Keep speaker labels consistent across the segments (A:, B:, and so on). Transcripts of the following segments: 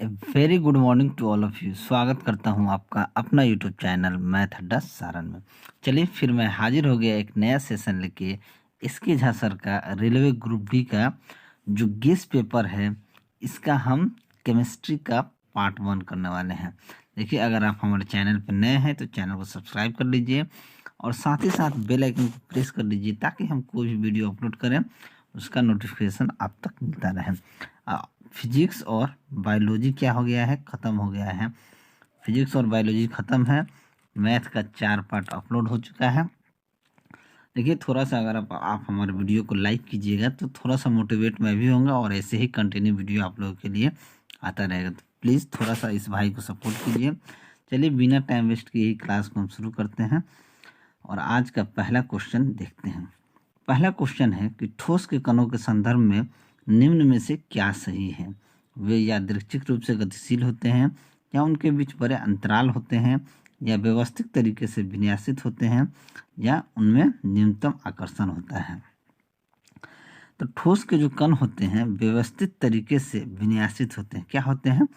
A: A very good morning to all of you. स्वागत करता हूं आपका अपना यूट्यूब चैनल मैथ अड्डा सारण में। चलिए फिर मैं हाजिर हो गया एक नया सेशन लेके। इसके झा सर का रेलवे ग्रुप डी का जो गेस्ट पेपर है, इसका हम केमिस्ट्री का पार्ट 1 करने वाले हैं। देखिए, अगर आप हमारे चैनल पर नए हैं तो चैनल को सब्सक्राइब कर लीजिए और साथ ही साथ बेल आइकन को प्रेस कर लीजिए ताकि हम कोई भी वीडियो अपलोड करें उसका नोटिफिकेशन आप तक मिलता रहे। फिजिक्स और बायोलॉजी क्या हो गया है, ख़त्म हो गया है। फिजिक्स और बायोलॉजी ख़त्म है। मैथ का 4 पार्ट अपलोड हो चुका है। देखिए, थोड़ा सा अगर आप हमारे वीडियो को लाइक कीजिएगा तो थोड़ा सा मोटिवेट मैं भी होऊंगा और ऐसे ही कंटिन्यू वीडियो आप लोगों के लिए आता रहेगा। तो प्लीज़ थोड़ा सा इस भाई को सपोर्ट कीजिए। चलिए, बिना टाइम वेस्ट किए ही क्लास को हम शुरू करते हैं और आज का पहला क्वेश्चन देखते हैं। पहला क्वेश्चन है कि ठोस के कणों के संदर्भ में निम्न में से क्या सही है। वे यादृच्छिक रूप से गतिशील होते हैं, या उनके बीच बड़े अंतराल होते हैं, या व्यवस्थित तरीके से विन्यासित होते हैं, या उनमें न्यूनतम आकर्षण होता है। तो ठोस के जो कण होते हैं व्यवस्थित तरीके से विन्यासित होते हैं। क्या होते हैं?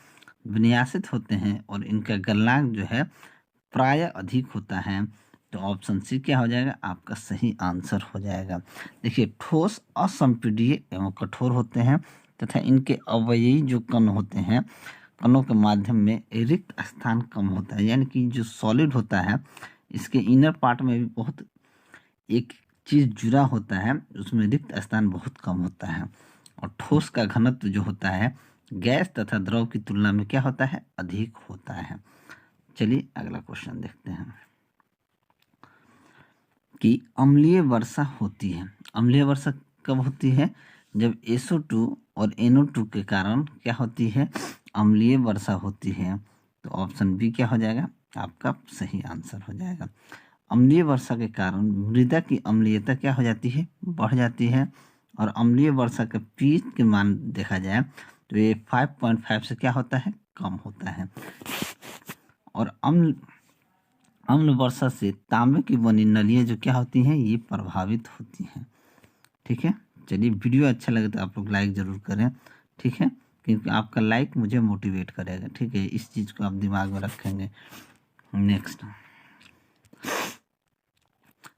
A: विन्यासित होते हैं और इनका गलनांक जो है प्राय अधिक होता है। तो ऑप्शन सी क्या हो जाएगा? आपका सही आंसर हो जाएगा। देखिए, ठोस असंपीड्य एवं कठोर होते हैं तथा इनके अवयवी जो कण होते हैं, कणों के माध्यम में रिक्त स्थान कम होता है। यानी कि जो सॉलिड होता है इसके इनर पार्ट में भी बहुत एक चीज़ जुड़ा होता है, उसमें रिक्त स्थान बहुत कम होता है। और ठोस का घनत्व जो होता है गैस तथा द्रव की तुलना में क्या होता है? अधिक होता है। चलिए अगला क्वेश्चन देखते हैं कि अम्लीय वर्षा होती है। अम्लीय वर्षा कब होती है? जब SO2 और NO2 के कारण क्या होती है? अम्लीय वर्षा होती है। तो ऑप्शन बी क्या हो जाएगा? आपका सही आंसर हो जाएगा। अम्लीय वर्षा के कारण मृदा की अम्लीयता क्या हो जाती है? बढ़ जाती है। और अम्लीय वर्षा का पीएच के मान देखा जाए तो ये 5.5 से क्या होता है? कम होता है। और अम्ल वर्षा से तांबे की बनी नलियाँ जो क्या होती हैं? ये प्रभावित होती हैं। ठीक है, चलिए वीडियो अच्छा लगे तो आप लोग लाइक ज़रूर करें। ठीक है, क्योंकि आपका लाइक मुझे मोटिवेट करेगा। ठीक है, इस चीज़ को आप दिमाग में रखेंगे। नेक्स्ट,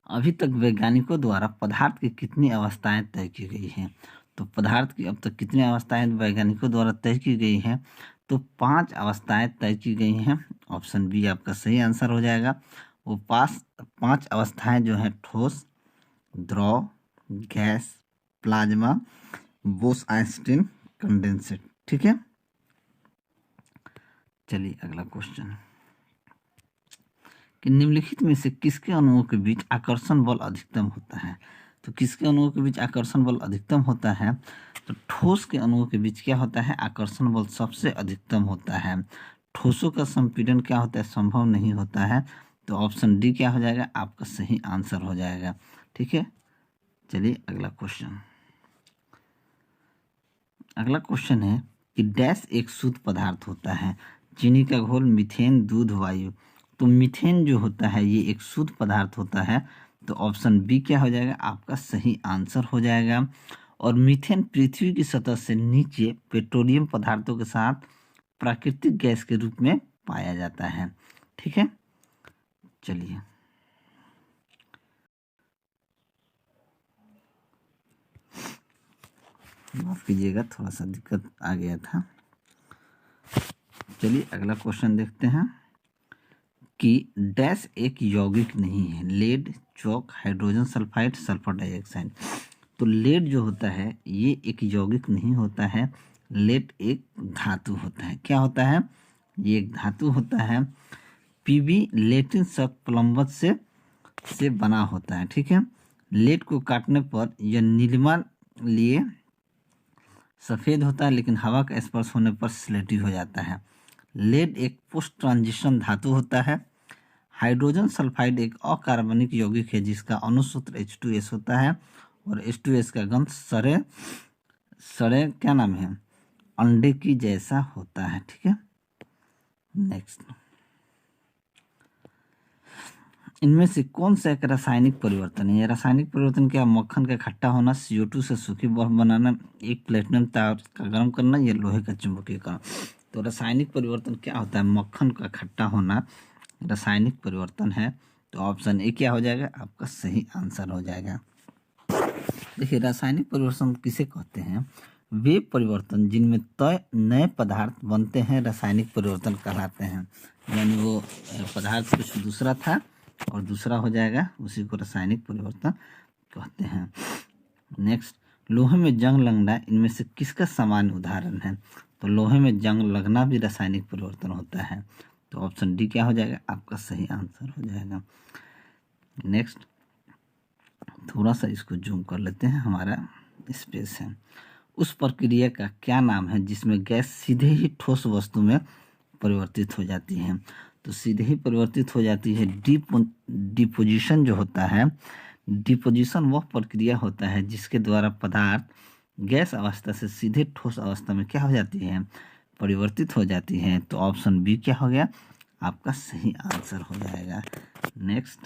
A: अभी तक वैज्ञानिकों द्वारा पदार्थ की कितनी अवस्थाएं तय की गई हैं? तो पदार्थ की अब तक कितनी अवस्थाएं वैज्ञानिकों द्वारा तय की गई हैं? तो 5 अवस्थाएं तय की गई हैं। ऑप्शन बी आपका सही आंसर हो जाएगा। वो 5 अवस्थाएं जो हैं ठोस, द्रव, गैस, प्लाज्मा, बोस-आइंस्टीन, कंडेंसेट। ठीक है, चलिए अगला क्वेश्चन कि निम्नलिखित में से किसके अणुओं के बीच आकर्षण बल अधिकतम होता है? तो किसके अणुओं के बीच आकर्षण बल अधिकतम होता है? तो ठोस के अणुओं के बीच क्या होता है? आकर्षण बल सबसे अधिकतम होता है। ठोसों का संपीड़न क्या होता है? संभव नहीं होता है। तो ऑप्शन डी क्या हो जाएगा? आपका सही आंसर हो जाएगा। ठीक है, चलिए अगला क्वेश्चन। अगला क्वेश्चन है कि डैश एक शुद्ध पदार्थ होता है। चीनी का घोल, मीथेन, दूध, वायु। तो मीथेन जो होता है ये एक शुद्ध पदार्थ होता है। तो ऑप्शन बी क्या हो जाएगा? आपका सही आंसर हो जाएगा। और मीथेन पृथ्वी की सतह से नीचे पेट्रोलियम पदार्थों के साथ प्राकृतिक गैस के रूप में पाया जाता है। ठीक है, चलिए माफ कीजिएगा, थोड़ा सा दिक्कत आ गया था। चलिए अगला क्वेश्चन देखते हैं कि डैश एक यौगिक नहीं है। लेड, चौक, हाइड्रोजन सल्फाइड, सल्फर डाइऑक्साइड। तो लेड जो होता है ये एक यौगिक नहीं होता है। लेड एक धातु होता है। क्या होता है? ये एक धातु होता है। पीबी लेटिन शब्द प्लम्बस से बना होता है। ठीक है, लेड को काटने पर यह नीलिमा लिए सफ़ेद होता है, लेकिन हवा का स्पर्श होने पर स्लेटी हो जाता है। लेड एक पोस्ट ट्रांजिशन धातु होता है। हाइड्रोजन सल्फाइड एक अकार्बनिक यौगिक है जिसका अणुसूत्र H2S होता है और H2S का गंध सड़े सड़े क्या नाम है? अंडे की जैसा होता है। ठीक है, नेक्स्ट, इनमें से कौन सा एक रासायनिक परिवर्तन है? ये रासायनिक परिवर्तन क्या? मक्खन का खट्टा होना, CO2 से सूखी बर्फ बनाना, एक प्लेटिनम तार का गर्म करना, या लोहे का चुंबकीकरण। तो रासायनिक परिवर्तन क्या होता है? मक्खन का खट्टा होना रासायनिक परिवर्तन है। तो ऑप्शन ए क्या हो जाएगा? आपका सही आंसर हो जाएगा। देखिए, रासायनिक परिवर्तन किसे कहते हैं? वे परिवर्तन जिनमें तय नए पदार्थ बनते हैं रासायनिक परिवर्तन कहलाते हैं। यानी वो पदार्थ कुछ दूसरा था और दूसरा हो जाएगा, उसी को रासायनिक परिवर्तन कहते हैं। नेक्स्ट, लोहे में जंग लगना इनमें से किसका सामान्य उदाहरण है? तो लोहे में जंग लगना भी रासायनिक परिवर्तन होता है। तो ऑप्शन डी क्या हो जाएगा? आपका सही आंसर हो जाएगा। नेक्स्ट, थोड़ा सा इसको जूम कर लेते हैं, हमारा स्पेस है। उस प्रक्रिया का क्या नाम है जिसमें गैस सीधे ही ठोस वस्तु में परिवर्तित हो जाती है? तो सीधे ही परिवर्तित हो जाती है। डिपोजिशन जो होता है, डिपोजिशन वह प्रक्रिया होता है जिसके द्वारा पदार्थ गैस अवस्था से सीधे ठोस अवस्था में क्या हो जाती है? परिवर्तित हो जाती है। तो ऑप्शन बी क्या हो गया? आपका सही आंसर हो जाएगा। नेक्स्ट,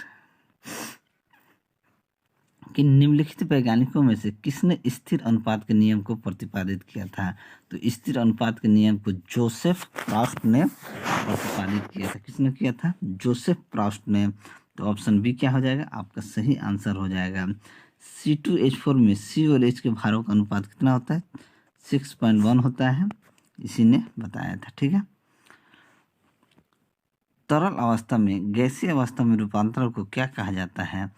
A: कि निम्नलिखित वैज्ञानिकों में से किसने स्थिर अनुपात के नियम को प्रतिपादित किया था? तो स्थिर अनुपात के नियम को जोसेफ प्रॉस्ट ने प्रतिपादित किया था। किसने किया था? जोसेफ प्रॉस्ट ने। तो ऑप्शन बी क्या हो जाएगा? आपका सही आंसर हो जाएगा। C2H4 में C और H के भारों का अनुपात कितना होता है? 6.1 होता है, इसी ने बताया था। ठीक है। तरल अवस्था में गैसीय अवस्था में रूपांतरण को क्या कहा जाता है?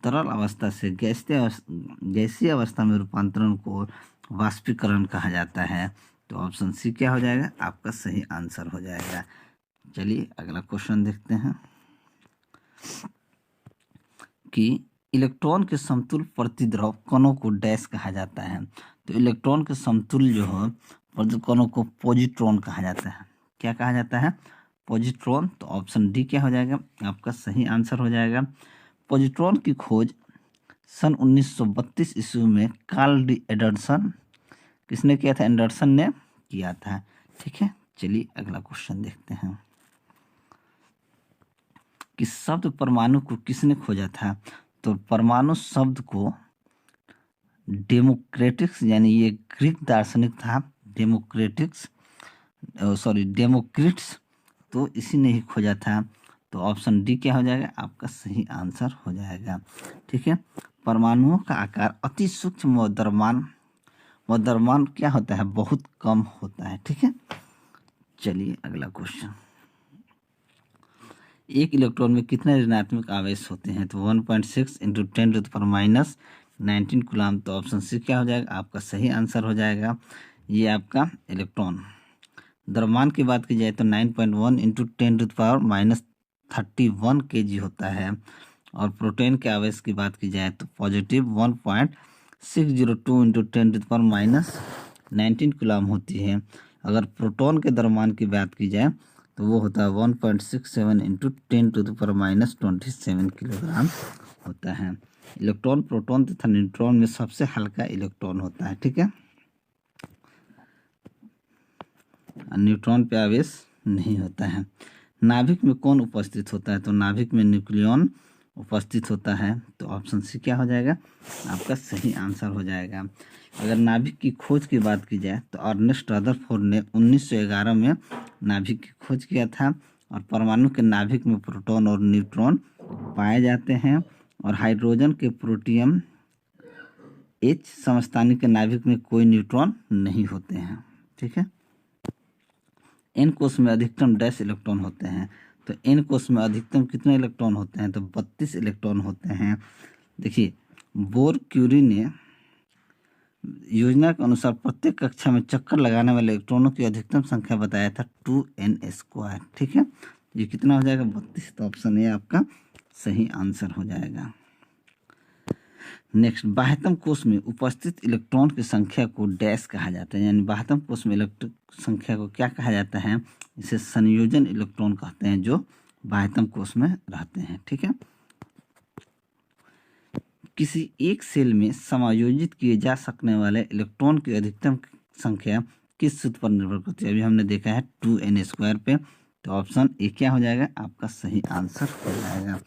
A: तरल अवस्था से गैसीय अवस्था में रूपांतरण को वाष्पीकरण कहा जाता है। तो ऑप्शन सी क्या हो जाएगा? आपका सही आंसर हो जाएगा। चलिए अगला क्वेश्चन देखते हैं कि इलेक्ट्रॉन के समतुल्य प्रतिद्रव कणों को डैश कहा जाता है। तो इलेक्ट्रॉन के समतुल्य जो हो प्रतिद्रव कणों को पॉजिट्रॉन कहा जाता है। क्या कहा जाता है? पॉजिट्रॉन। तो ऑप्शन डी क्या हो जाएगा? आपका सही आंसर हो जाएगा। पॉजिट्रॉन की खोज सन 1932 ईस्वी में कार्ल डी एंडरसन, किसने किया था? एंडरसन ने किया था। ठीक है। चलिए अगला क्वेश्चन देखते हैं कि शब्द परमाणु को किसने खोजा था? तो परमाणु शब्द को डेमोक्रेटिक्स, यानी ये ग्रीक दार्शनिक था, डेमोक्रिट्स, तो इसी ने ही खोजा था। तो ऑप्शन डी क्या हो जाएगा? आपका सही आंसर हो जाएगा। ठीक है। परमाणुओं का आकार अति सूक्ष्म व द्रव्यमान क्या होता है? बहुत कम होता है। ठीक है। चलिए अगला क्वेश्चन, एक इलेक्ट्रॉन में कितने ऋणात्मक आवेश होते हैं? तो 1.6 इंटू 10⁻⁹ कूलाम। तो ऑप्शन सी क्या हो जाएगा? आपका सही आंसर हो जाएगा। ये आपका इलेक्ट्रॉन। द्रव्यमान की बात की जाए तो 9.1 इंटू 10⁻31 kg होता है। और प्रोटॉन के आवेश की बात की जाए तो पॉजिटिव 1.602 इंटू 10⁻19 कूलाम होती है। अगर प्रोटॉन के द्रव्यमान की बात की जाए तो वो होता है 1.67 इंटू 10⁻27 किलोग्राम होता है। इलेक्ट्रॉन प्रोटॉन तथा न्यूट्रॉन में सबसे हल्का इलेक्ट्रॉन होता है। ठीक है। न्यूट्रॉन पे आवेश नहीं होता है। नाभिक में कौन उपस्थित होता है? तो नाभिक में न्यूक्लियॉन उपस्थित होता है। तो ऑप्शन सी क्या हो जाएगा? आपका सही आंसर हो जाएगा। अगर नाभिक की खोज की बात की जाए तो अर्नेस्ट रदरफोर्ड ने 1911 में नाभिक की खोज किया था। और परमाणु के नाभिक में प्रोटॉन और न्यूट्रॉन पाए जाते हैं। और हाइड्रोजन के प्रोटियम H समस्थानिक के नाभिक में कोई न्यूट्रॉन नहीं होते हैं। ठीक है। एन कोश में अधिकतम डैश इलेक्ट्रॉन होते हैं। तो एन कोश में अधिकतम कितने इलेक्ट्रॉन होते हैं? तो 32 इलेक्ट्रॉन होते हैं। देखिए, बोर क्यूरी ने योजना के अनुसार प्रत्येक कक्षा में चक्कर लगाने वाले इलेक्ट्रॉनों की अधिकतम संख्या बताया था 2n²। ठीक है। ये कितना हो जाएगा? 32। तो ऑप्शन ए आपका सही आंसर हो जाएगा। नेक्स्ट, बाह्यतम कोश में उपस्थित इलेक्ट्रॉन की संख्या को डैश कहा जाता है। यानी बाह्यतम कोश में इलेक्ट्रॉन संख्या को क्या कहा जाता है? इसे संयोजन इलेक्ट्रॉन कहते हैं जो बाह्यतम कोश में रहते हैं। ठीक है। किसी एक सेल में समायोजित किए जा सकने वाले इलेक्ट्रॉन की अधिकतम संख्या किस सूत्र पर निर्भर करती है? अभी हमने देखा है 2n² पे। तो ऑप्शन ए क्या हो जाएगा? आपका सही आंसर हो जाएगा।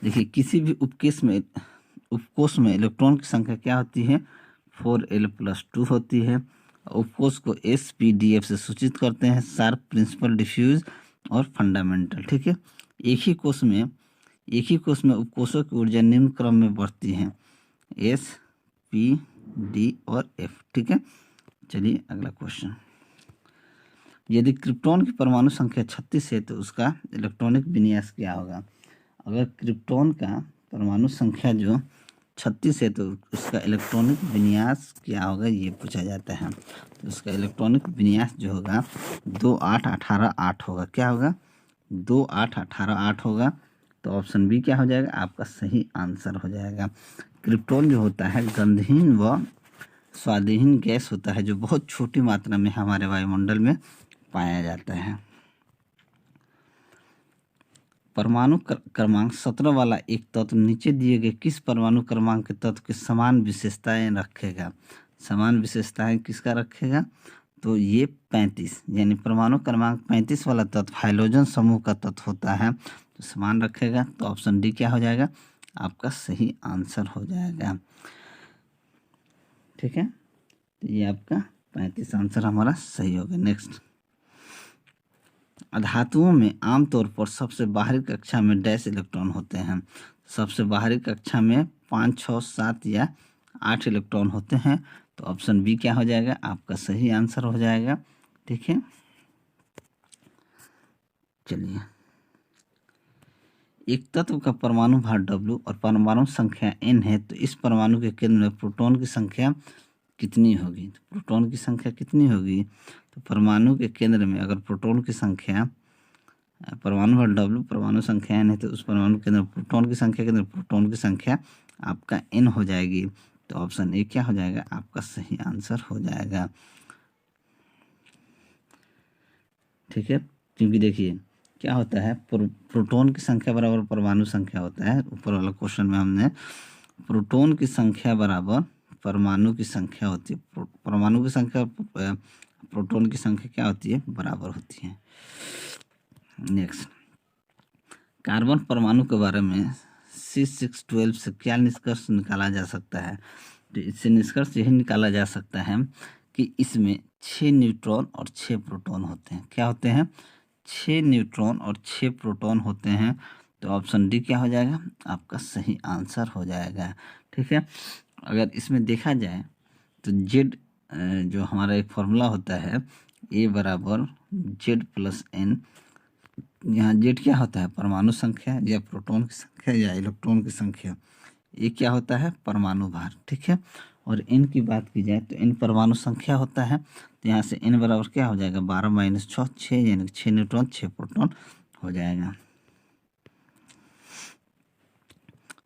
A: देखिए किसी भी उपकोष में इलेक्ट्रॉन की संख्या क्या होती है, 4l+2 होती है। उपकोष को SPDF से सूचित करते हैं, शार्प, प्रिंसिपल, डिफ्यूज और फंडामेंटल। ठीक है, एक ही कोष में उपकोषों की ऊर्जा निम्न क्रम में बढ़ती है, S, P, D और F। ठीक है, चलिए अगला क्वेश्चन। यदि क्रिप्टॉन की परमाणु संख्या 36 है तो उसका इलेक्ट्रॉनिक विन्यास क्या होगा। अगर क्रिप्टॉन का परमाणु संख्या जो 36 है तो उसका इलेक्ट्रॉनिक विन्यास क्या होगा, ये पूछा जाता है। तो उसका इलेक्ट्रॉनिक विन्यास जो होगा 2 8 18 8 होगा। क्या होगा, 2 8 18 8 होगा। तो ऑप्शन बी क्या हो जाएगा, आपका सही आंसर हो जाएगा। क्रिप्टॉन जो होता है गंधहीन व स्वादहीन गैस होता है, जो बहुत छोटी मात्रा में हमारे वायुमंडल में पाया जाता है। परमाणु क्रमांक 17 वाला एक तत्व नीचे दिए गए किस परमाणु क्रमांक के तत्व के समान विशेषताएं रखेगा। समान विशेषताएं किसका रखेगा, तो ये 35 यानी परमाणु क्रमांक 35 वाला तत्व हाइड्रोजन समूह का तत्व होता है, तो समान रखेगा। तो ऑप्शन डी क्या हो जाएगा, आपका सही आंसर हो जाएगा। ठीक है, तो ये आपका 35 आंसर हमारा सही होगा। नेक्स्ट, धातुओं में आमतौर पर सबसे बाहरी कक्षा में डैश इलेक्ट्रॉन होते हैं। सबसे बाहरी कक्षा में 5 6 7 या 8 इलेक्ट्रॉन होते हैं। तो ऑप्शन बी क्या हो जाएगा, आपका सही आंसर हो जाएगा। ठीक है, चलिए, एक तत्व का परमाणु भार W और परमाणु संख्या n है, तो इस परमाणु के केंद्र में प्रोटॉन की संख्या कितनी होगी। तो प्रोटॉन की संख्या कितनी होगी, तो परमाणु के केंद्र में अगर प्रोटॉन की संख्या, परमाणु भार W, परमाणु संख्या n है, तो उस परमाणु के अंदर प्रोटॉन की संख्या के अंदर प्रोटॉन की संख्या आपका n हो जाएगी। तो ऑप्शन ए क्या हो जाएगा, आपका सही आंसर हो जाएगा। ठीक है, क्योंकि देखिए क्या होता है, प्रोटॉन की संख्या बराबर परमाणु संख्या होता है। ऊपर वाला क्वेश्चन में हमने प्रोटॉन की संख्या बराबर परमाणु की संख्या होती है। परमाणु की संख्या प्रोटॉन की संख्या क्या होती है, बराबर होती है। नेक्स्ट, कार्बन परमाणु के बारे में C612 से क्या निष्कर्ष निकाला जा सकता है। तो इससे निष्कर्ष यही निकाला जा सकता है कि इसमें 6 न्यूट्रॉन और 6 प्रोटॉन होते हैं। क्या होते हैं, 6 न्यूट्रॉन और 6 प्रोटॉन होते हैं। तो ऑप्शन डी क्या हो जाएगा, आपका सही आंसर हो जाएगा। ठीक है, अगर इसमें देखा जाए तो जेड जो हमारा एक फॉर्मूला होता है, ए बराबर Z+N। यहाँ जेड क्या होता है, परमाणु संख्या या प्रोटॉन की संख्या या इलेक्ट्रॉन की संख्या। ये क्या होता है, परमाणु भार। ठीक है, और एन की बात की जाए तो एन परमाणु संख्या होता है। तो यहाँ से एन बराबर क्या हो जाएगा, 12 - 6 6, यानी 6 न्यूट्रॉन 6 प्रोटॉन हो जाएगा।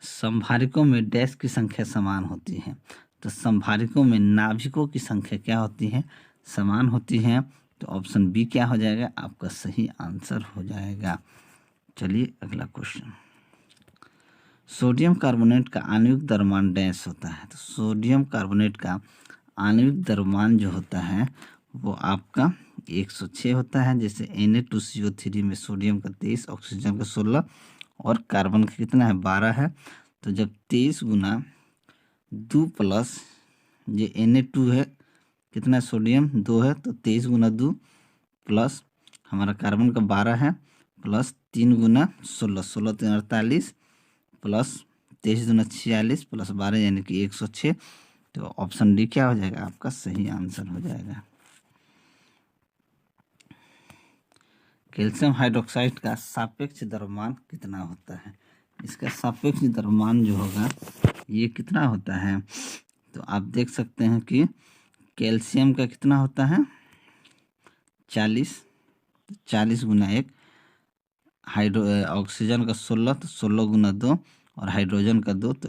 A: संभारिकों में डैश की संख्या समान होती है। तो संभारिकों में नाभिकों की संख्या क्या होती है, समान होती है। तो ऑप्शन बी क्या हो जाएगा, आपका सही आंसर हो जाएगा। चलिए अगला क्वेश्चन, सोडियम कार्बोनेट का आणविक द्रव्यमान डैश होता है। तो सोडियम कार्बोनेट का आणविक द्रव्यमान जो होता है वो आपका 106 होता है। जैसे Na2CO3 में सोडियम का 23, ऑक्सीजन का 16 और कार्बन का कितना है, 12 है। तो जब 23 गुना 2 प्लस ये Na2 है, कितना सोडियम 2 है, तो 23 गुना 2 प्लस हमारा कार्बन का 12 है, प्लस 3 गुना 16, 16 3 48, प्लस 23 दूना 46 प्लस 12 यानी कि 106। तो ऑप्शन डी क्या हो जाएगा, आपका सही आंसर हो जाएगा। कैल्शियम हाइड्रोक्साइड का सापेक्ष द्रव्यमान कितना होता है। इसका सापेक्ष द्रव्यमान जो होगा ये कितना होता है, तो आप देख सकते हैं कि कैल्शियम का कितना होता है 40, 40 गुना 1, ऑक्सीजन का 16, तो 16 गुना 2 और हाइड्रोजन का 2, तो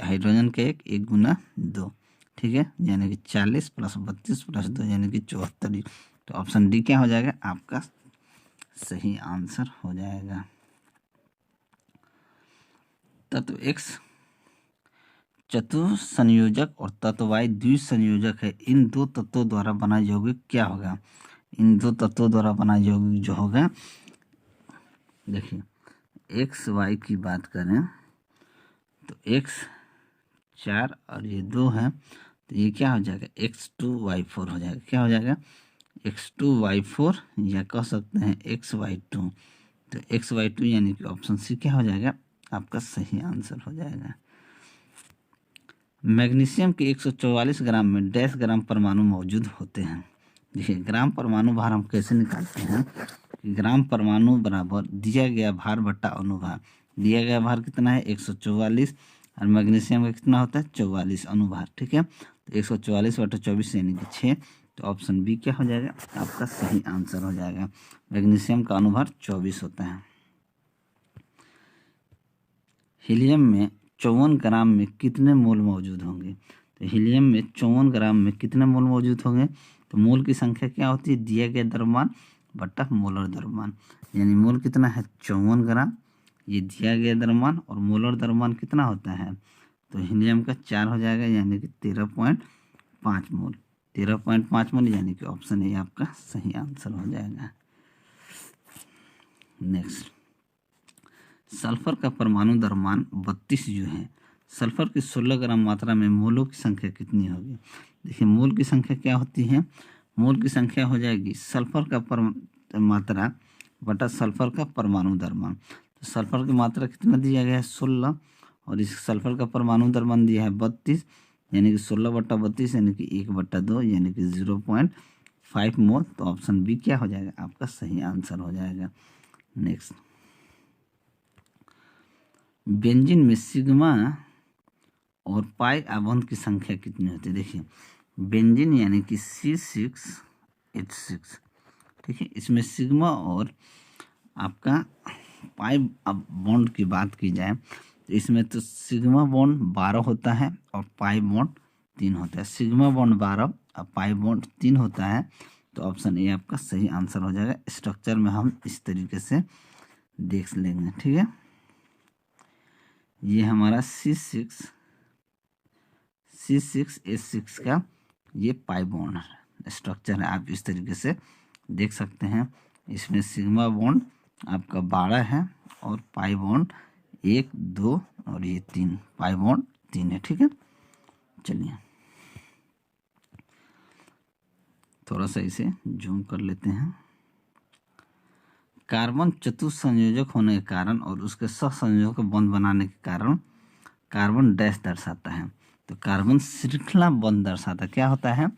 A: हाइड्रोजन का 1 गुना 2। ठीक है, यानी कि 40 प्लस 32 प्लस 2 यानी कि 74। तो ऑप्शन डी क्या हो जाएगा, आपका सही आंसर हो जाएगा। तत्व X चतुसंयोजक और तत्व Y द्विसंयोजक है। इन दो तत्वों द्वारा बना यौगिक क्या होगा। इन दो तत्वों द्वारा बना यौगिक जो होगा, देखिए एक्स वाई की बात करें तो एक्स 4 और ये 2 है, तो ये क्या हो जाएगा x2y4 हो जाएगा। क्या हो जाएगा x2y4, या कह सकते हैं xy2। तो xy2 यानी कि ऑप्शन सी क्या हो जाएगा आपका सही आंसर हो जाएगा। मैग्नीशियम के 144 ग्राम में डैश ग्राम परमाणु मौजूद होते हैं। देखिए ग्राम परमाणु भार हम कैसे निकालते हैं कि ग्राम परमाणु बराबर दिया गया भार बट्टा अनुभार। दिया गया भार कितना है 144, और मैग्नीशियम का कितना होता है 44 अनुभार। ठीक है, तो 144/24 यानी कि 6। तो ऑप्शन बी क्या हो जाएगा आपका सही आंसर हो जाएगा। मैग्नीशियम का अनुभार 24 होता है। हीलियम में 54 ग्राम में कितने मोल मौजूद होंगे? तो हीलियम में 54 ग्राम में कितने मोल मौजूद होंगे? तो मोल की संख्या क्या होती है दिया गया द्रव्यमान बटा मोलर द्रव्यमान, यानी मोल कितना है 54 ग्राम, ये दिया गया द्रव्यमान, और मोलर द्रव्यमान कितना होता है तो हीलियम का 4 हो जाएगा, यानी कि 13.5 मोल। 13.5 मोल यानी कि ऑप्शन ए आपका सही आंसर हो जाएगा। नेक्स्ट, सल्फर का परमाणु द्रव्यमान 32 जो है, सल्फर की 16 ग्राम मात्रा में मोलों की संख्या कितनी होगी? देखिए मोल की संख्या क्या होती है, मोल की संख्या हो जाएगी सल्फर का मात्रा बटा सल्फर का परमाणु द्रव्यमान। तो सल्फर की मात्रा कितना दिया गया है 16, और इस सल्फर का परमाणु द्रव्यमान दिया है 32, यानी कि 16/32 यानी कि 1/2 यानी कि 0.5 मोल। तो ऑप्शन बी क्या हो जाएगा आपका सही आंसर हो जाएगा। नेक्स्ट, बेंजीन में सिग्मा और पाई आबंध की संख्या कितनी होती है? देखिए बेंजीन यानी कि C6H6, ठीक है, इसमें सिग्मा और आपका पाई बॉन्ड की बात की जाए तो इसमें तो सिग्मा बॉन्ड 12 होता है और पाई बॉन्ड 3 होता है। सिग्मा बॉन्ड 12 और पाई बॉन्ड 3 होता है, तो ऑप्शन ए आपका सही आंसर हो जाएगा। स्ट्रक्चर में हम इस तरीके से देख लेंगे। ठीक है, ये हमारा C6H6 का ये पाई बॉन्ड स्ट्रक्चर है, आप इस तरीके से देख सकते हैं। इसमें सिग्मा बॉन्ड आपका 12 है और पाई बॉन्ड 1, 2 और ये 3, पाई बॉन्ड 3 है। ठीक है, चलिए थोड़ा सा इसे जूम कर लेते हैं। कार्बन चतुस्संयोजक होने के कारण और उसके सहसंयोजक बंध बनाने के कारण कार्बन डैश दर्शाता है। तो कार्बन श्रृंखला बंध दर्शाता क्या होता है,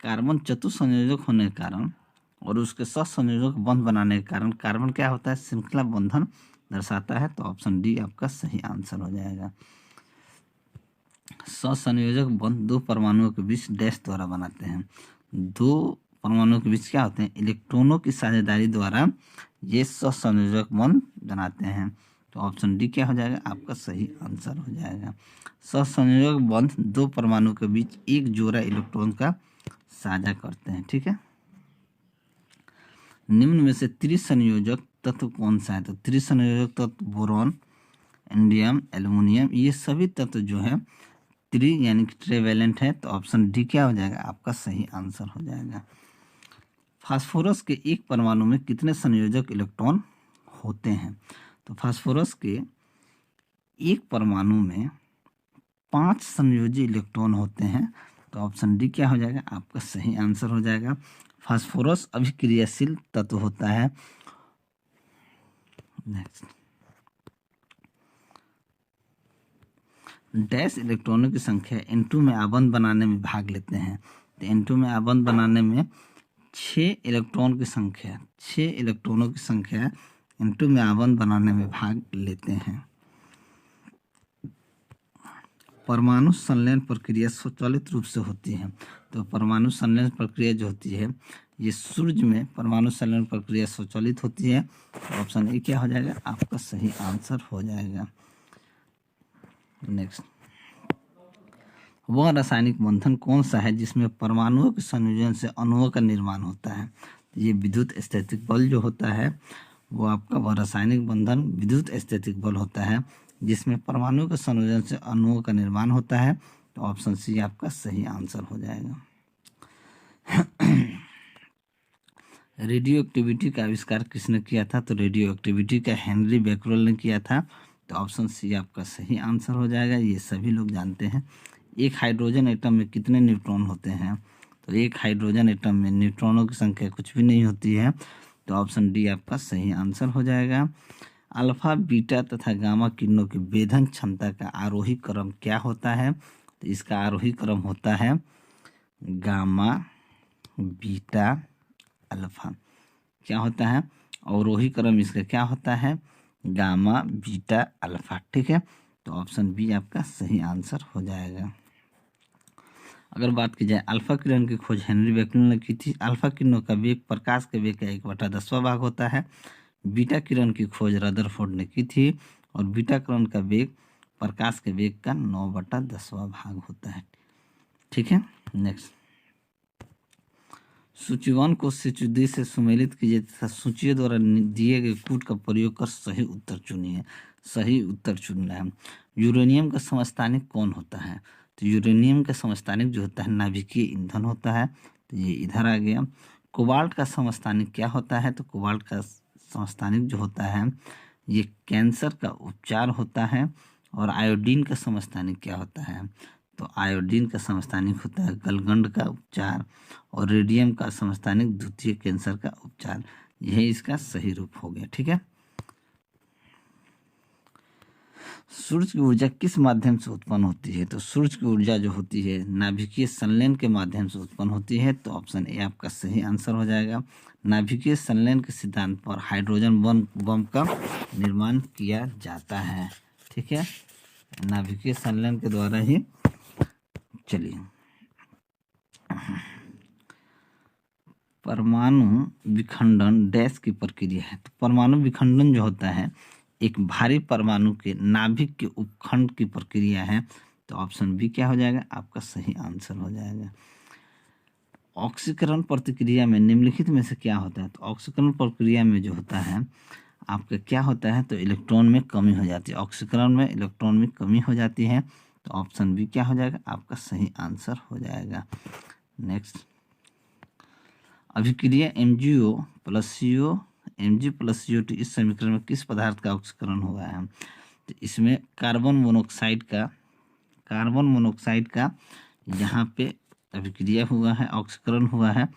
A: कार्बन चतुस्संयोजक होने के कारण और उसके सहसंयोजक बंध बनाने के कारण कार्बन क्या होता है श्रृंखला बंधन दर्शाता है। तो ऑप्शन डी आपका सही आंसर हो जाएगा। सहसंयोजक बंध दो परमाणुओं के बीच डैश द्वारा बनाते हैं। दो परमाणुओं के बीच क्या होते हैं इलेक्ट्रॉनों की साझेदारी द्वारा ये सहसंयोजक बंध बनाते हैं। तो ऑप्शन डी क्या हो जाएगा आपका सही आंसर हो जाएगा। सहसंयोजक बंध दो परमाणु के बीच एक जोड़ा इलेक्ट्रॉन का साझा करते हैं। ठीक है, निम्न में से त्रिसंयोजक तत्व कौन सा है? तो त्रिसंयोजक तत्व बोरॉन, इंडियम, एल्युमिनियम, ये सभी तत्व जो है त्रि यानी कि ट्रिवैलेंट है। तो ऑप्शन डी क्या हो जाएगा आपका सही आंसर हो जाएगा। फास्फोरस के एक परमाणु में कितने संयोजक इलेक्ट्रॉन होते हैं? तो फास्फोरस के एक परमाणु में 5 संयोजी इलेक्ट्रॉन होते हैं। तो ऑप्शन डी क्या हो जाएगा आपका सही आंसर हो जाएगा। फास्फोरस अभिक्रियाशील तत्व होता है। नेक्स्ट, डैश इलेक्ट्रॉनों की संख्या N2 में आबंध बनाने में भाग लेते हैं। तो N2 में आबंध बनाने में 6 इलेक्ट्रॉनों की संख्या N2 में आबंध बनाने में भाग लेते हैं। परमाणु संलयन प्रक्रिया स्वचालित रूप से होती है। तो परमाणु संलयन प्रक्रिया जो होती है ये सूर्य में परमाणु संलयन प्रक्रिया स्वचालित होती है। तो ऑप्शन ए क्या हो जाएगा आपका सही आंसर हो जाएगा। नेक्स्ट, वह रासायनिक बंधन कौन सा है जिसमें परमाणुओं के संयोजन से अणुओं का निर्माण होता है? ये विद्युत स्थैतिक बल जो होता है वो आपका वह रासायनिक बंधन विद्युत स्थैतिक बल होता है जिसमें परमाणुओं के संयोजन से अणुओं का निर्माण होता है। तो ऑप्शन सी आपका सही आंसर हो जाएगा। रेडियो एक्टिविटी का आविष्कार किसने किया था? तो रेडियो एक्टिविटी का हेनरी बैक्यूरेल ने किया था। तो ऑप्शन सी आपका सही आंसर हो जाएगा। ये सभी लोग जानते हैं। एक हाइड्रोजन एटम में कितने न्यूट्रॉन होते हैं? तो एक हाइड्रोजन एटम में न्यूट्रॉनों की संख्या कुछ भी नहीं होती है। तो ऑप्शन डी आपका सही आंसर हो जाएगा। अल्फा, बीटा तथा गामा किरणों की वेधन क्षमता का आरोही क्रम क्या होता है? तो इसका आरोही क्रम होता है गामा, बीटा, अल्फा। क्या होता है? अवरोही क्रम इसका क्या होता है? Gamma, beta, alpha. ठीक है, तो ऑप्शन बी आपका सही आंसर हो जाएगा। अगर बात की जाए अल्फा किरण की खोज हेनरी बैक्यूरेल ने की थी। अल्फा किरणों का वेग प्रकाश के वेग का 1/10वां भाग होता है। बीटा किरण की खोज रदरफोर्ड ने की थी और बीटा किरण का वेग प्रकाश के वेग का 9/10वां भाग होता है। ठीक है, नेक्स्ट। सूचीवन को सूची से सुमेलित कीजिए तथा सूचियों द्वारा दिए गए कूट का प्रयोग कर सही उत्तर चुनिए। सही उत्तर चुनना है। यूरेनियम का समस्थानिक कौन होता है? तो यूरेनियम का समस्थानिक जो होता है नाभिकीय ईंधन होता है। तो ये इधर आ गया। कोबाल्ट का समस्थानिक क्या होता है? तो कोबाल्ट का समस्थानिक जो होता है ये कैंसर का उपचार होता है। और आयोडीन का समस्थानिक क्या होता है? तो आयोडीन का समस्थानिक होता है गलगंड का उपचार। और रेडियम का समस्थानिक द्वितीय कैंसर का उपचार। यही इसका सही रूप हो गया। ठीक है, सूर्य की ऊर्जा किस माध्यम से उत्पन्न होती है? तो सूर्य की ऊर्जा जो होती है नाभिकीय संलयन के माध्यम से उत्पन्न होती है। तो ऑप्शन ए आपका सही आंसर हो जाएगा। नाभिकीय संलयन के सिद्धांत पर हाइड्रोजन बम का निर्माण किया जाता है। ठीक है, नाभिकीय संलयन के द्वारा ही। चलिए, परमाणु विखंडन डैश की प्रक्रिया है। तो परमाणु विखंडन जो होता है एक भारी परमाणु के नाभिक के उपखंड की प्रक्रिया है। तो ऑप्शन बी क्या हो जाएगा? आपका सही आंसर हो जाएगा। ऑक्सीकरण प्रतिक्रिया में निम्नलिखित में से क्या होता है? तो ऑक्सीकरण प्रक्रिया में जो होता है आपका क्या होता है? तो इलेक्ट्रॉन में कमी हो जाती है। ऑक्सीकरण में इलेक्ट्रॉन में कमी हो जाती है। तो ऑप्शन बी क्या हो जाएगा? आपका सही आंसर हो जाएगा। नेक्स्ट, अभिक्रिया MgO plus CO Mg plus CO2 इस समीकरण में किस पदार्थ का ऑक्सीकरण हुआ है? तो इसमें कार्बन मोनोक्साइड का यहाँ पे अभिक्रिया हुआ है, ऑक्सीकरण हुआ है।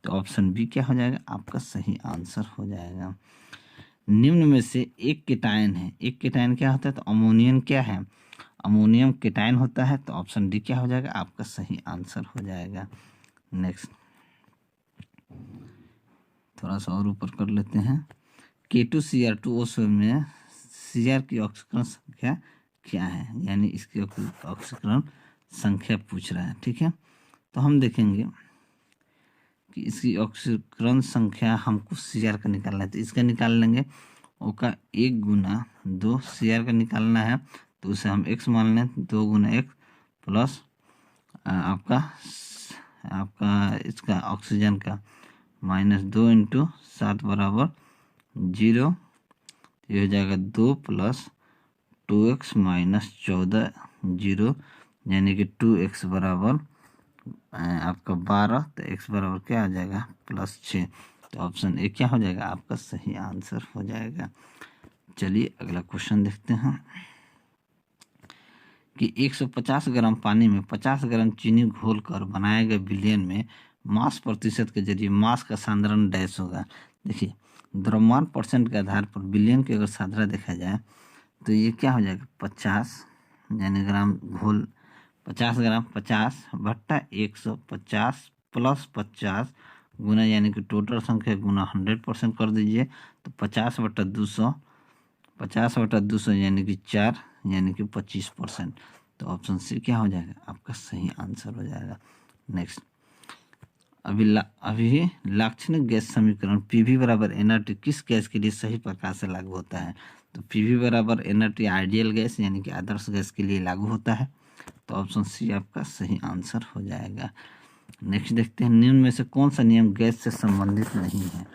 A: तो ऑप्शन बी क्या हो जाएगा? आपका सही आंसर हो जाएगा। निम्न में से एक केटायन है। एक केटायन क्या होता है? तो अमोनियम क्या है? अमोनियम केटायन होता है। तो ऑप्शन डी क्या हो जाएगा? आपका सही आंसर हो जाएगा। नेक्स्ट, थोड़ा सा और ऊपर कर लेते हैं। K2Cr2O में Cr की ऑक्सीकरण संख्या क्या है? यानी इसकी ऑक्सीकरण संख्या पूछ रहा है। ठीक है, तो हम देखेंगे कि इसकी ऑक्सीकरण संख्या हमको Cr का निकालना है। तो इसका निकाल लेंगे। O का 1 गुना 2 Cr का निकालना है। तो उसे हम x मान लें। 2 गुना x प्लस आपका इसका ऑक्सीजन का -2 इंटू 7 बराबर 0। ये हो जाएगा 2 प्लस 2x माइनस 14 0, यानी कि 2x बराबर आपका 12। तो x बराबर क्या आ जाएगा? +6। तो ऑप्शन ए क्या हो जाएगा? आपका सही आंसर हो जाएगा। चलिए अगला क्वेश्चन देखते हैं कि 150 ग्राम पानी में 50 ग्राम चीनी घोलकर बनाए गए विलयन में मास प्रतिशत के जरिए मास का सांद्रण डैश होगा। देखिए, द्रव्यमान परसेंट के आधार पर विलयन की अगर सांद्रता देखा जाए तो ये क्या हो जाएगा? 50 यानी ग्राम घोल 50 ग्राम 50 बट्टा 150 प्लस 50 गुना, यानी कि टोटल संख्या गुना 100% कर दीजिए। तो 50/200 50/200 यानी कि 4, यानी कि 25%। तो ऑप्शन सी क्या हो जाएगा? आपका सही आंसर हो जाएगा। नेक्स्ट, अभी लाक्षणिक गैस समीकरण PV बराबर nRT किस गैस के लिए सही प्रकार से लागू होता है? तो PV बराबर nRT आइडियल गैस यानी कि आदर्श गैस के लिए लागू होता है। तो ऑप्शन सी आपका सही आंसर हो जाएगा। नेक्स्ट देखते हैं, निम्न में से कौन सा नियम गैस से संबंधित नहीं है?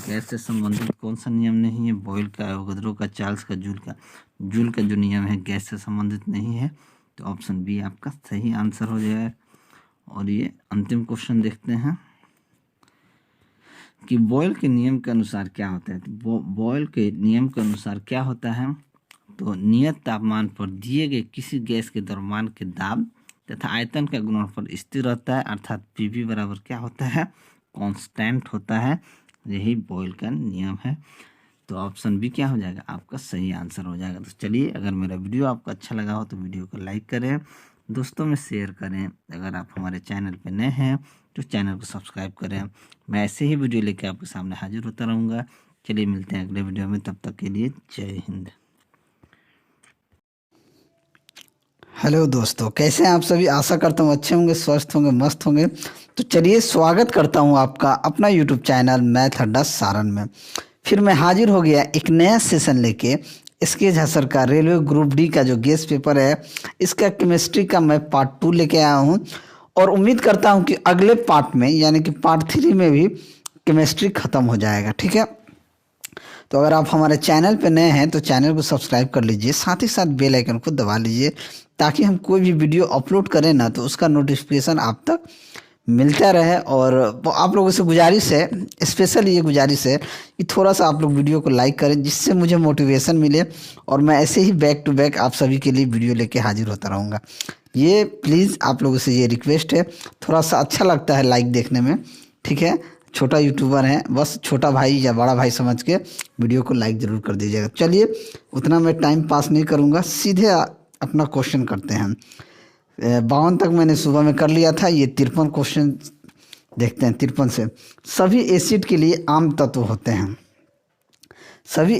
A: गैस से संबंधित कौन सा नियम नहीं है? बॉयल का, एवोगाड्रो का, चार्ल्स का, जूल का जो नियम है गैस से संबंधित नहीं है। तो ऑप्शन बी आपका सही आंसर हो जाएगा। और ये अंतिम क्वेश्चन देखते हैं कि बॉयल के नियम के अनुसार क्या होता है। तो बॉयल के नियम के अनुसार क्या होता है, तो नियत तापमान पर दिए गए किसी गैस के द्रव्यमान के दाब तथा आयतन का गुणनफल स्थिर रहता है, अर्थात पीवी बराबर क्या होता है, कांस्टेंट होता है। यही बॉयल का नियम है। तो ऑप्शन बी क्या हो जाएगा, आपका सही आंसर हो जाएगा। तो चलिए, अगर मेरा वीडियो आपको अच्छा लगा हो तो वीडियो को लाइक करें, दोस्तों में शेयर करें। अगर आप हमारे चैनल पर नए हैं तो चैनल को सब्सक्राइब करें। मैं ऐसे ही वीडियो लेकर आपके सामने हाजिर होता रहूँगा। चलिए मिलते हैं अगले वीडियो में, तब तक के लिए जय हिंद।
B: हेलो दोस्तों, कैसे हैं आप सभी। आशा करता हूँ अच्छे होंगे, स्वस्थ होंगे, मस्त होंगे। तो चलिए, स्वागत करता हूँ आपका अपना यूट्यूब चैनल मैथ अड्डा सारण में। फिर मैं हाजिर हो गया एक नया सेशन लेके। इसके झांसर का रेलवे ग्रुप डी का जो गेस्ट पेपर है, इसका केमिस्ट्री का मैं पार्ट 2 लेके आया हूँ। और उम्मीद करता हूँ कि अगले पार्ट में यानी कि पार्ट 3 में भी केमिस्ट्री ख़त्म हो जाएगा। ठीक है, तो अगर आप हमारे चैनल पर नए हैं तो चैनल को सब्सक्राइब कर लीजिए, साथ ही साथ बेल आइकन को दबा लीजिए, ताकि हम कोई भी वीडियो अपलोड करें ना तो उसका नोटिफिकेशन आप तक मिलता रहे। और आप लोगों से गुजारिश है, स्पेशल ये गुजारिश है कि थोड़ा सा आप लोग वीडियो को लाइक करें, जिससे मुझे मोटिवेशन मिले और मैं ऐसे ही बैक टू बैक आप सभी के लिए वीडियो लेके हाजिर होता रहूँगा। ये प्लीज़ आप लोगों से ये रिक्वेस्ट है, थोड़ा सा अच्छा लगता है लाइक देखने में। ठीक है, छोटा यूट्यूबर है, बस छोटा भाई या बड़ा भाई समझ के वीडियो को लाइक ज़रूर कर दीजिएगा। चलिए, उतना मैं टाइम पास नहीं करूँगा, सीधे अपना क्वेश्चन करते हैं। 52 तक मैंने सुबह में कर लिया था, ये 53 क्वेश्चन देखते हैं। 53 से, सभी एसिड के लिए आम तत्व होते हैं। सभी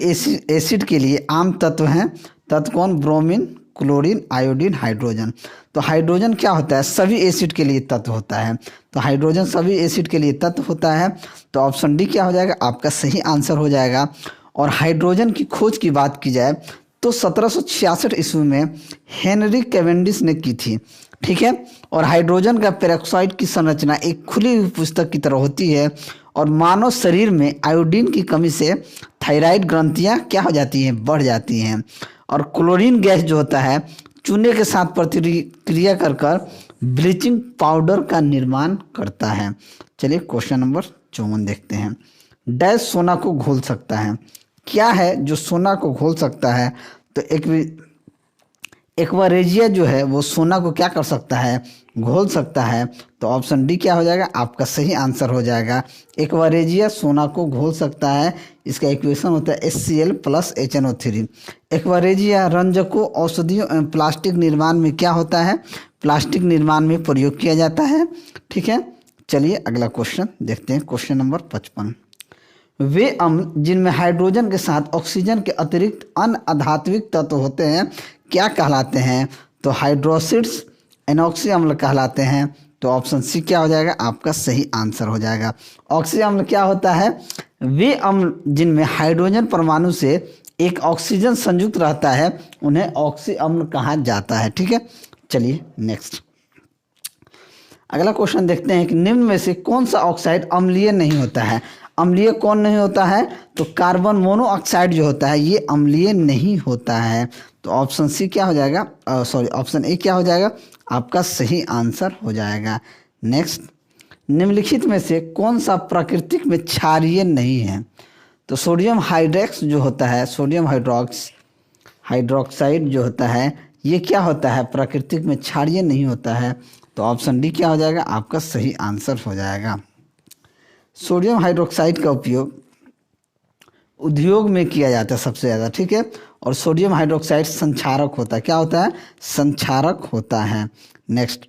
B: एसिड के लिए आम तत्व हैं। तत्व कौन, ब्रोमीन, क्लोरीन, आयोडीन, हाइड्रोजन। तो हाइड्रोजन क्या होता है, सभी एसिड के लिए तत्व होता है। तो हाइड्रोजन सभी एसिड के लिए तत्व होता है। तो ऑप्शन डी क्या हो जाएगा, आपका सही आंसर हो जाएगा। और हाइड्रोजन की खोज की बात की जाए तो 1766 ईस्वी में हेनरी कैवेंडिश ने की थी। ठीक है, और हाइड्रोजन का पेरोक्साइड की संरचना एक खुली हुई पुस्तक की तरह होती है। और मानव शरीर में आयोडीन की कमी से थायराइड ग्रंथियां क्या हो जाती हैं, बढ़ जाती हैं। और क्लोरीन गैस जो होता है, चूने के साथ प्रतिक्रिया कर कर ब्लीचिंग पाउडर का निर्माण करता है। चलिए, क्वेश्चन नंबर 54 देखते हैं। डैश सोना को घोल सकता है। क्या है जो सोना को घोल सकता है, तो एक्वारेजिया जो है वो सोना को क्या कर सकता है, घोल सकता है। तो ऑप्शन डी क्या हो जाएगा, आपका सही आंसर हो जाएगा। एक्वारेजिया सोना को घोल सकता है। इसका इक्वेशन होता है HCl + HNO3। एक्वारेजिया रंजकों, औषधियों एवं प्लास्टिक निर्माण में क्या होता है, प्लास्टिक निर्माण में प्रयोग किया जाता है। ठीक है, चलिए अगला क्वेश्चन देखते हैं। क्वेश्चन नंबर 55, वे अम्ल जिनमें हाइड्रोजन के साथ ऑक्सीजन के अतिरिक्त अन्य अधात्विक तत्व होते हैं क्या कहलाते हैं। तो हाइड्रोसिड्स एनॉक्सी अम्ल कहलाते हैं। तो ऑप्शन सी क्या हो जाएगा, आपका सही आंसर हो जाएगा। ऑक्सी अम्ल क्या होता है, वे अम्ल जिनमें हाइड्रोजन परमाणु से एक ऑक्सीजन संयुक्त रहता है उन्हें ऑक्सी अम्ल कहा जाता है। ठीक है, चलिए नेक्स्ट अगला क्वेश्चन देखते हैं कि निम्न में से कौन सा ऑक्साइड अम्लीय नहीं होता है। अम्लीय कौन नहीं होता है, तो कार्बन मोनोऑक्साइड जो होता है ये अम्लीय नहीं होता है। तो ऑप्शन सी क्या हो जाएगा, ऑप्शन ए क्या हो जाएगा, आपका सही आंसर हो जाएगा। नेक्स्ट, निम्नलिखित में से कौन सा प्राकृतिक में क्षारीय नहीं है। तो सोडियम हाइड्रॉक्स जो होता है, सोडियम हाइड्रोक्साइड जो होता है ये क्या होता है, प्राकृतिक में क्षारीय नहीं होता है। तो ऑप्शन डी क्या हो जाएगा, आपका सही आंसर हो जाएगा। सोडियम हाइड्रोक्साइड का उपयोग उद्योग में किया जाता है सबसे ज़्यादा। ठीक है, और सोडियम हाइड्रोक्साइड संक्षारक होता है। क्या होता है, संक्षारक होता है। नेक्स्ट,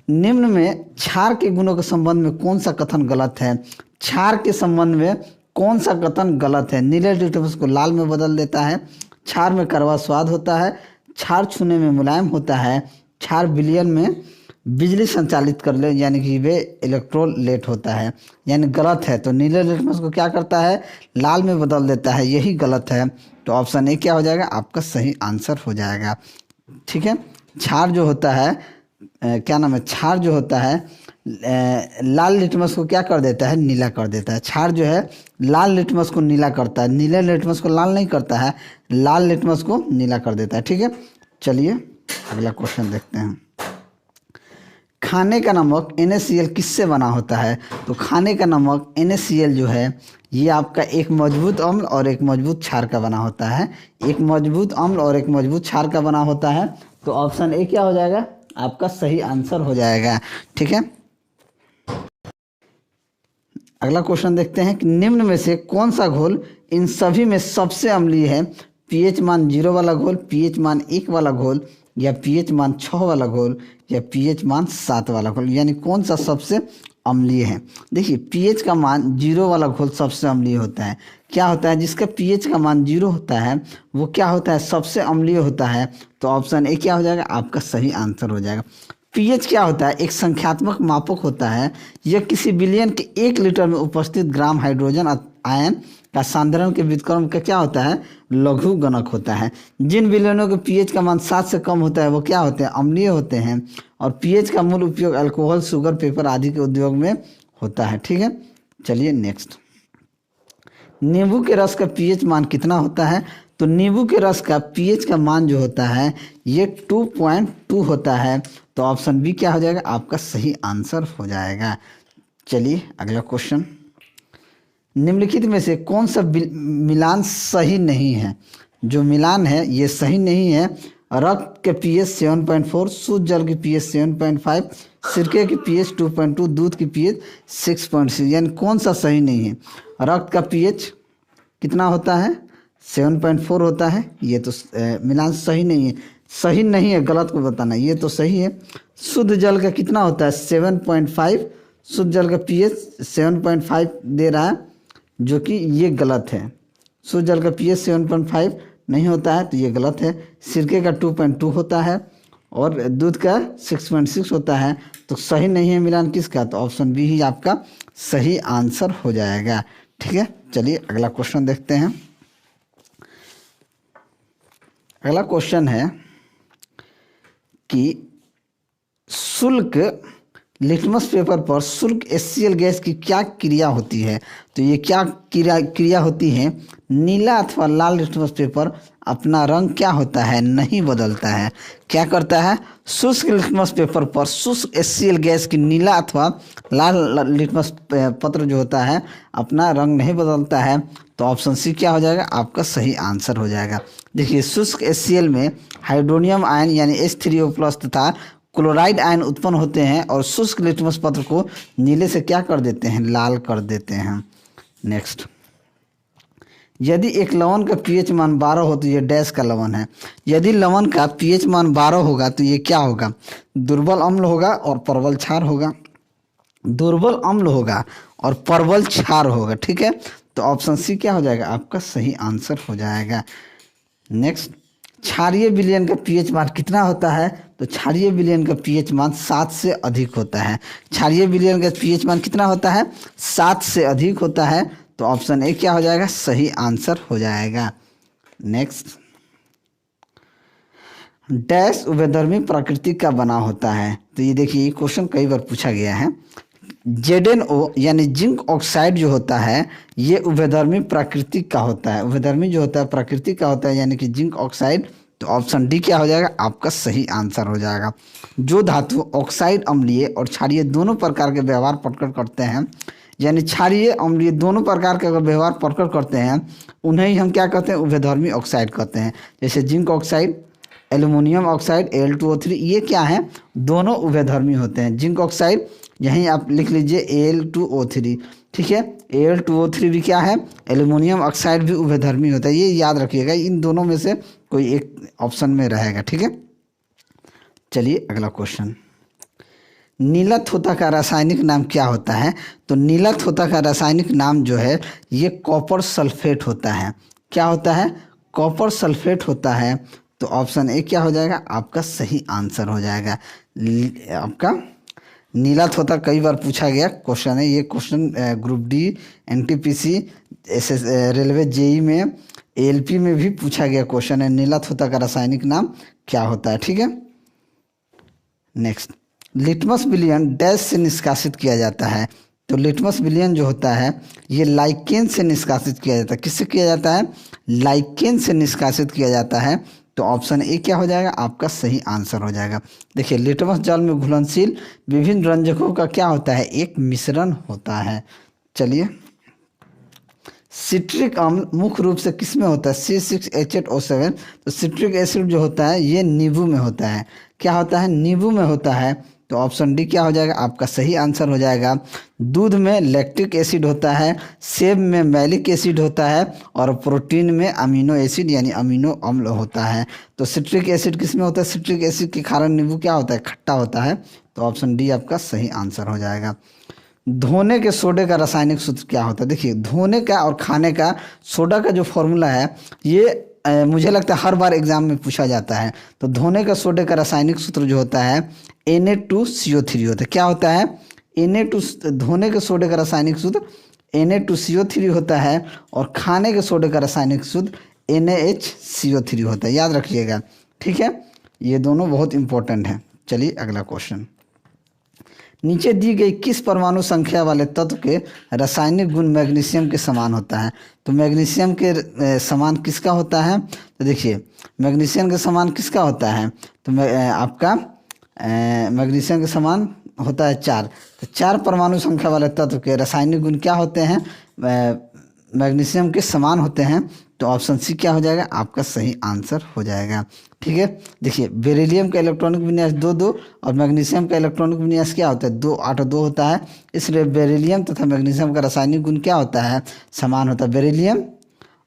B: निम्न में क्षार के गुणों के संबंध में कौन सा कथन गलत है। क्षार के संबंध में कौन सा कथन गलत है। नीले लिटमस को लाल में बदल देता है। क्षार में कड़वा स्वाद होता है। क्षार छूने में मुलायम होता है। क्षार विलयन में बिजली संचालित कर ले यानी कि वे इलेक्ट्रोलेट होता है, यानी गलत है। तो नीले लिटमस को क्या करता है, लाल में बदल देता है, यही गलत है। तो ऑप्शन ए क्या हो जाएगा, आपका सही आंसर हो जाएगा। ठीक है, क्षार जो होता है क्या नाम है, क्षार जो होता है लाल लिटमस को क्या कर देता है, नीला कर देता है। क्षार जो है लाल लिटमस को नीला करता है, नीले लिटमस को लाल नहीं करता है, लाल लिटमस को नीला कर देता है। ठीक है, चलिए अगला क्वेश्चन देखते हैं। खाने का नमक NaCl किससे बना होता है? तो खाने का नमक NaCl जो है ये आपका एक मजबूत अम्ल और एक मजबूत क्षार का बना होता है। एक मजबूत अम्ल और एक मजबूत क्षार का बना होता है। तो ऑप्शन ए क्या हो जाएगा? आपका सही आंसर हो जाएगा। ठीक है, अगला क्वेश्चन देखते हैं कि निम्न में से कौन सा घोल इन सभी में सबसे अम्लीय है? pH मान 0 वाला घोल, pH मान 1 वाला घोल, या pH मान 6 वाला घोल, या pH मान 7 वाला घोल, यानी कौन सा सबसे अम्लीय है? देखिए pH का मान 0 वाला घोल सबसे अम्लीय होता है। क्या होता है? जिसका pH का मान 0 होता है वो क्या होता है? सबसे अम्लीय होता है। तो ऑप्शन ए क्या हो जाएगा? आपका सही आंसर हो जाएगा। pH क्या होता है? एक संख्यात्मक मापक होता है। यह किसी विलयन के 1 लीटर में उपस्थित ग्राम हाइड्रोजन आयन का सांद्रण के व्युत्क्रम का क्या होता है? लघु गणक होता है। जिन विलयनों के pH का मान 7 से कम होता है वो क्या होते हैं? अम्लीय होते हैं। और pH का मूल उपयोग अल्कोहल, शुगर, पेपर आदि के उद्योग में होता है। ठीक है, चलिए नेक्स्ट। नींबू के रस का pH मान कितना होता है? तो नींबू के रस का pH का मान जो होता है ये 2.2 होता है। तो ऑप्शन बी क्या हो जाएगा? आपका सही आंसर हो जाएगा। चलिए अगला क्वेश्चन। निम्नलिखित में से कौन सा मिलान सही नहीं है? जो मिलान है ये सही नहीं है। रक्त के pH 7.4, शुद्ध जल की pH 7.5, सिरके की pH 2.2, दूध की pH 6.6, यानी कौन सा सही नहीं है? रक्त का pH कितना होता है? 7.4 होता है। ये तो मिलान सही नहीं है। सही नहीं है, गलत को बताना, ये तो सही है। शुद्ध जल का कितना होता है? 7.5। शुद्ध जल का pH 7.5 दे रहा है, जो कि ये गलत है। शुद्ध जल का pH 7.5 नहीं होता है, तो ये गलत है। सिरके का 2.2 होता है और दूध का 6.6 होता है। तो सही नहीं है मिलान किसका? तो ऑप्शन बी ही आपका सही आंसर हो जाएगा। ठीक है, चलिए अगला क्वेश्चन देखते हैं। अगला क्वेश्चन है कि शुल्क लिटमस पेपर पर शुल्क HCl गैस की क्या क्रिया होती है? तो ये क्या क्रिया होती है? नीला अथवा लाल लिटमस पेपर अपना रंग क्या होता है? नहीं बदलता है। क्या करता है? शुष्क लिटमस पेपर पर शुष्क HCl गैस की नीला अथवा लाल लिटमस पत्र जो होता है अपना रंग नहीं बदलता है। तो ऑप्शन सी क्या हो जाएगा? आपका सही आंसर हो जाएगा। देखिए शुष्क HCl में हाइड्रोनियम आयन यानी H3O+ तथा क्लोराइड आयन उत्पन्न होते हैं और शुष्क लिटमस पत्र को नीले से क्या कर देते हैं? लाल कर देते हैं। नेक्स्ट, यदि एक लवण का pH मान 12 हो तो ये डैश का लवण है। यदि लवण का pH मान 12 होगा तो ये क्या होगा? दुर्बल अम्ल होगा और प्रबल क्षार होगा। दुर्बल अम्ल होगा और प्रबल क्षार होगा। ठीक है, तो ऑप्शन सी क्या हो जाएगा? आपका सही आंसर हो जाएगा। नेक्स्ट, क्षारीय विलयन का pH मान कितना होता है? तो क्षारीय विलयन का pH मान 7 से अधिक होता है। क्षारीय विलयन का pH मान कितना होता है? 7 से अधिक होता है। तो ऑप्शन ए क्या हो जाएगा? सही आंसर हो जाएगा। नेक्स्ट, डैश उभयधर्मी प्रकृति का बना होता है। तो ये देखिए ये क्वेश्चन कई बार पूछा गया है। ZnO यानी जिंक ऑक्साइड जो होता है ये उभयधर्मी प्रकृति का होता है। उभयधर्मी जो होता है प्रकृति का होता है, यानी कि जिंक ऑक्साइड। तो ऑप्शन डी क्या हो जाएगा? आपका सही आंसर हो जाएगा। जो धातु ऑक्साइड, अम्लीय और क्षारीय दोनों प्रकार के व्यवहार प्रकट करते हैं, यानी क्षारीय अम्लीय दोनों प्रकार के अगर व्यवहार प्रकट करते हैं उन्हें ही हम क्या कहते हैं? उभयधर्मी ऑक्साइड कहते हैं। जैसे zinc oxide, aluminium oxide Al2O3, ये क्या है? दोनों उभयधर्मी होते हैं। जिंक ऑक्साइड यहीं आप लिख लीजिए Al2O3। ठीक है, Al2O3 भी क्या है? एल्युमिनियम ऑक्साइड भी उभयधर्मी होता है। ये याद रखिएगा, इन दोनों में से कोई एक ऑप्शन में रहेगा। ठीक है, चलिए अगला क्वेश्चन। नीला थोथा का रासायनिक नाम क्या होता है? तो नीला थोथा का रासायनिक नाम जो है ये कॉपर सल्फेट होता है। क्या होता है? कॉपर सल्फेट होता है। तो ऑप्शन ए क्या हो जाएगा? आपका सही आंसर हो जाएगा। आपका नीला थोथा कई बार पूछा गया क्वेश्चन है। ये question group D, NTPC, railway, JEE में, ALP में भी पूछा गया क्वेश्चन है। नीला थोथा का रासायनिक नाम क्या होता है? ठीक है, नेक्स्ट, लिटमस विलयन डैश से निष्कासित किया जाता है। तो लिटमस विलयन जो होता है ये लाइकेन से निष्कासित किया जाता है। किससे किया जाता है? लाइकेन से निष्कासित किया जाता है। तो ऑप्शन ए क्या हो जाएगा आपका सही आंसर हो जाएगा। देखिए लिटमस जल में घुलनशील विभिन्न रंजकों का क्या होता है, एक मिश्रण होता है। चलिए सिट्रिक अम्ल मुख्य रूप से किस में होता है, C6H8O7। तो सिट्रिक एसिड जो होता है ये नींबू में होता है। क्या होता है, नींबू में होता है। तो ऑप्शन डी क्या हो जाएगा आपका सही आंसर हो जाएगा। दूध में लैक्टिक एसिड होता है, सेब में मैलिक एसिड होता है और प्रोटीन में अमीनो एसिड यानी अमीनो अम्ल होता है। तो सिट्रिक एसिड किस में होता है, सिट्रिक एसिड के कारण नींबू क्या होता है, खट्टा होता है। तो ऑप्शन डी आपका सही आंसर हो जाएगा। धोने के सोडे का रासायनिक सूत्र क्या होता है। देखिए धोने का और खाने का सोडा का जो फॉर्मूला है ये मुझे लगता है हर बार एग्जाम में पूछा जाता है। तो धोने का सोडे का रासायनिक सूत्र जो होता है Na2CO3 होता है। क्या होता है, धोने के सोडे का रासायनिक सूत्र Na2CO3 होता है और खाने के सोडे का रासायनिक सूत्र NaHCO3 होता है। याद रखिएगा, ठीक है, ये दोनों बहुत इंपॉर्टेंट हैं। चलिए अगला क्वेश्चन, नीचे दी गई किस परमाणु संख्या वाले तत्व के रासायनिक गुण मैग्नीशियम के समान होता है। तो मैग्नीशियम के समान किसका होता है, तो देखिए मैग्नीशियम के समान किसका होता है, तो आपका मैग्नीशियम के समान होता है 4। तो 4 परमाणु संख्या वाले तत्व के रासायनिक गुण क्या होते हैं, मैग्नीशियम के समान होते हैं। तो ऑप्शन सी क्या हो जाएगा आपका सही आंसर हो जाएगा। ठीक है, देखिए बेरिलियम का इलेक्ट्रॉनिक विन्यास 2-2 और मैग्नीशियम का इलेक्ट्रॉनिक विन्यास क्या होता है 2-8-2 होता है। इसलिए बेरिलियम तथा मैग्नीशियम का रासायनिक गुण क्या होता है, समान होता है। बेरिलियम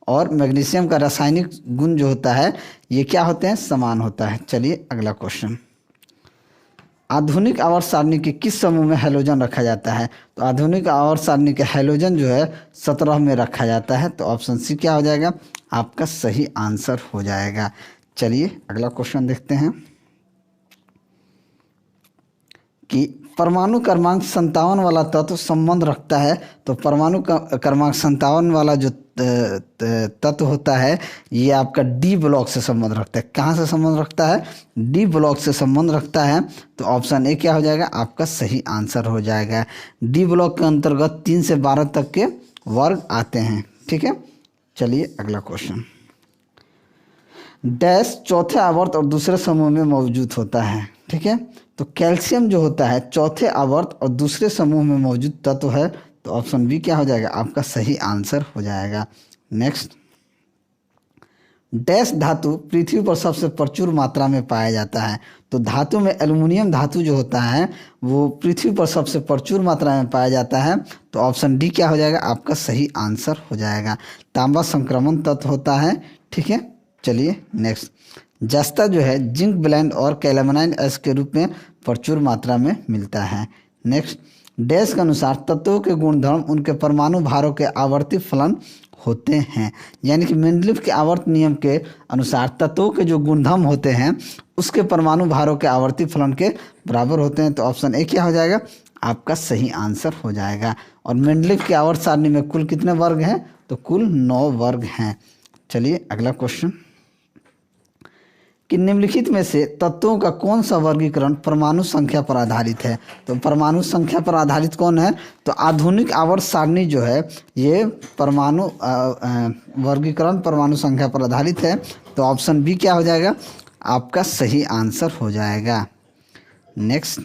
B: और मैग्नीशियम का रासायनिक गुण जो होता है ये क्या होते हैं, समान होता है। चलिए अगला क्वेश्चन, आधुनिक आवर्त सारणी के किस समूह में हैलोजन रखा जाता है। तो आधुनिक आवर्त सारणी के हैलोजन जो है 17 में रखा जाता है। तो ऑप्शन सी क्या हो जाएगा आपका सही आंसर हो जाएगा। चलिए अगला क्वेश्चन देखते हैं कि परमाणु क्रमांक 57 वाला तत्व संबंध रखता है। तो परमाणु क्रमांक 57 वाला जो तत्व होता है ये आपका डी ब्लॉक से संबंध रखता है। कहाँ से संबंध रखता है, डी ब्लॉक से संबंध रखता है। तो ऑप्शन ए क्या हो जाएगा आपका सही आंसर हो जाएगा। डी ब्लॉक के अंतर्गत 3 से 12 तक के वर्ग आते हैं। ठीक है, चलिए अगला क्वेश्चन, डैश चौथे आवर्त और दूसरे समूह में मौजूद होता है। ठीक है, तो कैल्शियम जो होता है चौथे आवर्त और दूसरे समूह में मौजूद तत्व है। तो ऑप्शन बी क्या हो जाएगा आपका सही आंसर हो जाएगा। नेक्स्ट, डैश धातु पृथ्वी पर सबसे प्रचुर मात्रा में पाया जाता है। तो धातु में एल्युमिनियम धातु जो होता है वो पृथ्वी पर सबसे प्रचुर मात्रा में पाया जाता है। तो ऑप्शन डी क्या हो जाएगा आपका सही आंसर हो जाएगा। तांबा संक्रमण तत्व होता है। ठीक है, चलिए नेक्स्ट, जस्ता जो है जिंक ब्लेंड और कैलामाइन एस के रूप में प्रचुर मात्रा में मिलता है। नेक्स्ट, डैश के अनुसार तत्वों के गुणधर्म उनके परमाणु भारों के आवर्ती फलन होते हैं। यानी कि मेंडलीफ के आवर्त नियम के अनुसार तत्वों के जो गुणधर्म होते हैं उसके परमाणु भारों के आवर्ती फलन के बराबर होते हैं। तो ऑप्शन ए क्या हो जाएगा आपका सही आंसर हो जाएगा। और मेंडलीफ के आवर्त सारणी में कुल कितने वर्ग हैं, तो कुल 9 वर्ग हैं। चलिए अगला क्वेश्चन, कि निम्नलिखित में से तत्वों का कौन सा वर्गीकरण परमाणु संख्या पर आधारित है। तो परमाणु संख्या पर आधारित कौन है, तो आधुनिक आवर्त सारणी जो है ये परमाणु वर्गीकरण परमाणु संख्या पर आधारित है। तो ऑप्शन बी क्या हो जाएगा आपका सही आंसर हो जाएगा। नेक्स्ट,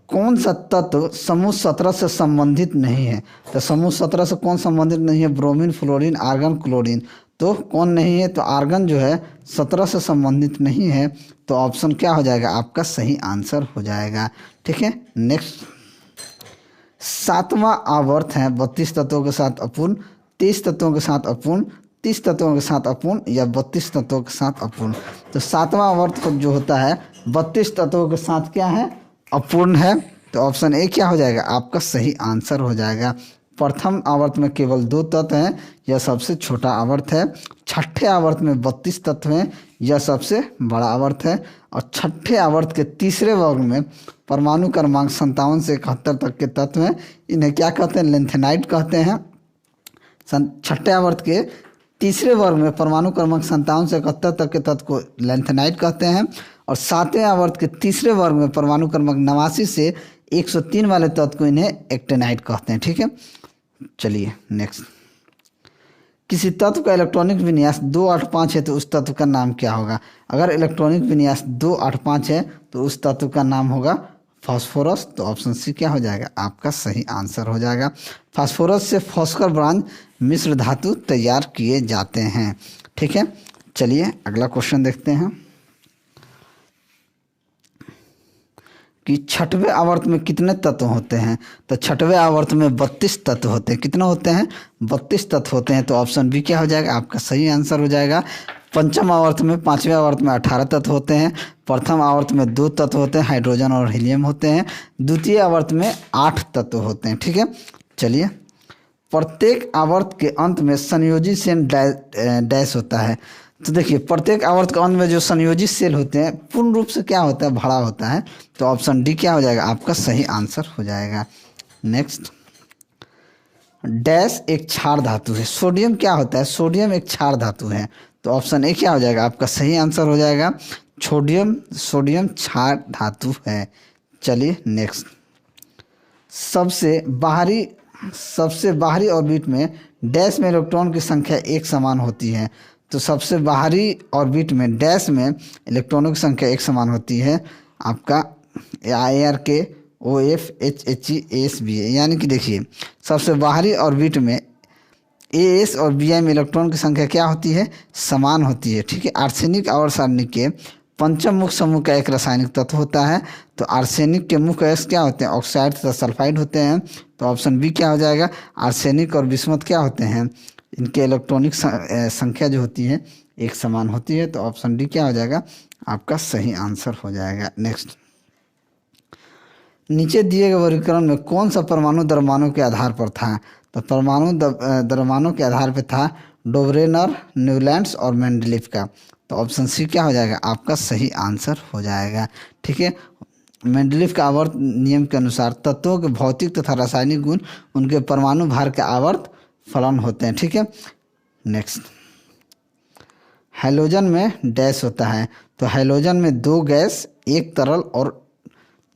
B: कौन सा तत्व समूह 17 से संबंधित नहीं है। तो समूह 17 से कौन संबंधित नहीं है, ब्रोमीन, फ्लोरीन, आर्गन, क्लोरीन। तो कौन नहीं है, तो आर्गन जो है 17 से संबंधित नहीं है। तो ऑप्शन क्या हो जाएगा आपका सही आंसर हो जाएगा। ठीक है, नेक्स्ट, 7वां आवर्त है 32 तत्वों के साथ अपूर्ण, 23 तत्वों के साथ अपूर्ण, 30 तत्वों के साथ अपूर्ण या 32 तत्वों के साथ अपूर्ण। तो 7वां आवर्त जो होता है 32 तत्वों के साथ क्या है, अपूर्ण है। तो ऑप्शन ए क्या हो जाएगा आपका सही आंसर हो जाएगा। प्रथम आवर्त में केवल 2 तत्व हैं, यह सबसे छोटा आवर्त है। छठे आवर्त में 32 तत्व हैं, यह सबसे बड़ा आवर्त है। और छठे आवर्त के तीसरे वर्ग में परमाणु क्रमांक 57 से 71 तक के तत्व हैं, इन्हें क्या कहते हैं, लेंथेनाइड कहते हैं। छठे आवर्त के तीसरे वर्ग में परमाणु क्रमांक 57 से 71 तक के तत्व को लेंथेनाइड कहते हैं। और 7वें आवर्त के तीसरे वर्ग में परमाणु क्रमांक 89 से 103 वाले तत्व को इन्हें एक्टेनाइड कहते हैं। ठीक है, चलिए नेक्स्ट, किसी तत्व का इलेक्ट्रॉनिक विन्यास 285 है तो उस तत्व का नाम क्या होगा? अगर इलेक्ट्रॉनिक विन्यास 285 है तो उस तत्व का नाम होगा फास्फोरस। तो ऑप्शन सी क्या हो जाएगा? आपका सही आंसर हो जाएगा। फास्फोरस से फॉस्फर ब्रांज मिश्र धातु तैयार किए जाते हैं। ठीक है, चलिए अगला क्वेश्चन देखते हैं कि छठवें आवर्त में कितने तत्व होते हैं? तो छठवें आवर्त में 32 तत्व होते हैं। कितने होते हैं? 32 तत्व होते हैं। तो ऑप्शन बी क्या हो जाएगा? आपका सही आंसर हो जाएगा। पंचम आवर्त में, पांचवें आवर्त में 18 तत्व होते हैं। प्रथम आवर्त में 2 तत्व होते हैं, हाइड्रोजन और हीलियम होते हैं। द्वितीय आवर्त में 8 तत्व होते हैं। ठीक है, चलिए प्रत्येक आवर्त के अंत में संयोजी सेल डैश होता है। तो देखिए प्रत्येक आवर्त के अंत में जो संयोजी सेल होते हैं पूर्ण रूप से क्या होता है? भरा होता है। तो ऑप्शन डी क्या हो जाएगा? आपका सही आंसर हो जाएगा। नेक्स्ट, डैश एक क्षार धातु है। सोडियम क्या होता है? सोडियम एक क्षार धातु है। तो ऑप्शन ए क्या हो जाएगा? आपका सही आंसर हो जाएगा। सोडियम क्षार धातु है। चलिए नेक्स्ट, सबसे बाहरी ऑर्बिट में डैश में इलेक्ट्रॉन की संख्या एक समान होती है। तो सबसे बाहरी ऑर्बिट में डैश में इलेक्ट्रॉनों की संख्या एक समान होती है। आपका ARK OF HHE ASBA, यानी कि देखिए सबसे बाहरी ऑर्बिट में AS और BI में इलेक्ट्रॉन की संख्या क्या होती है? समान होती है। ठीक है, आर्सेनिक आवर्त सारणी के पंचम मुख्य समूह का एक रासायनिक तत्व होता है। तो आर्सेनिक के मुख्य अयस्क क्या होते हैं? ऑक्साइड तथा सल्फाइड होते हैं। तो ऑप्शन बी क्या हो जाएगा? आर्सेनिक और बिस्मथ क्या होते हैं? इनके इलेक्ट्रॉनिक संख्या जो होती है एक समान होती है। तो ऑप्शन डी क्या हो जाएगा? आपका सही आंसर हो जाएगा। नेक्स्ट, नीचे दिए गए वर्गीकरण में कौन सा परमाणु द्रव्यमानों के आधार पर था? तो परमाणु द्रव्यमानों के आधार पर था डोब्रेनर, न्यूलैंड्स और मेंडलीफ का। तो ऑप्शन सी क्या हो जाएगा? आपका सही आंसर हो जाएगा। ठीक है, मेंडलीफ का आवर्त नियम के अनुसार तत्वों के भौतिक तथा रासायनिक गुण उनके परमाणु भार के आवर्त फलन होते हैं। ठीक है, नेक्स्ट, हैलोजन में डैश होता है। तो हैलोजन में 2 गैस, 1 तरल और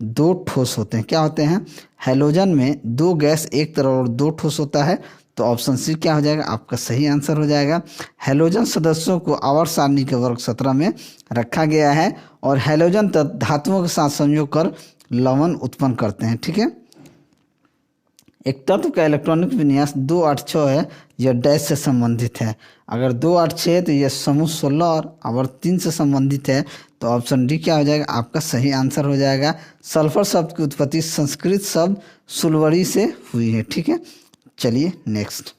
B: 2 ठोस होते हैं। क्या होते हैं? हैलोजन में 2 गैस, 1 तरल और 2 ठोस होता है। तो ऑप्शन सी क्या हो जाएगा? आपका सही आंसर हो जाएगा। हैलोजन सदस्यों को आवर्त सारणी के वर्ग 17 में रखा गया है और हैलोजन धातुओं के साथ संयोग कर लवण उत्पन्न करते हैं। ठीक है, एक तत्व का इलेक्ट्रॉनिक विन्यास 286 है, यह डैश से संबंधित है। अगर 286 है तो यह समूह 16 और आवर्त 3 से संबंधित है। तो ऑप्शन डी क्या हो जाएगा? आपका सही आंसर हो जाएगा। सल्फर शब्द की उत्पत्ति संस्कृत शब्द सुलवड़ी से हुई है। ठीक है, चलिए नेक्स्ट,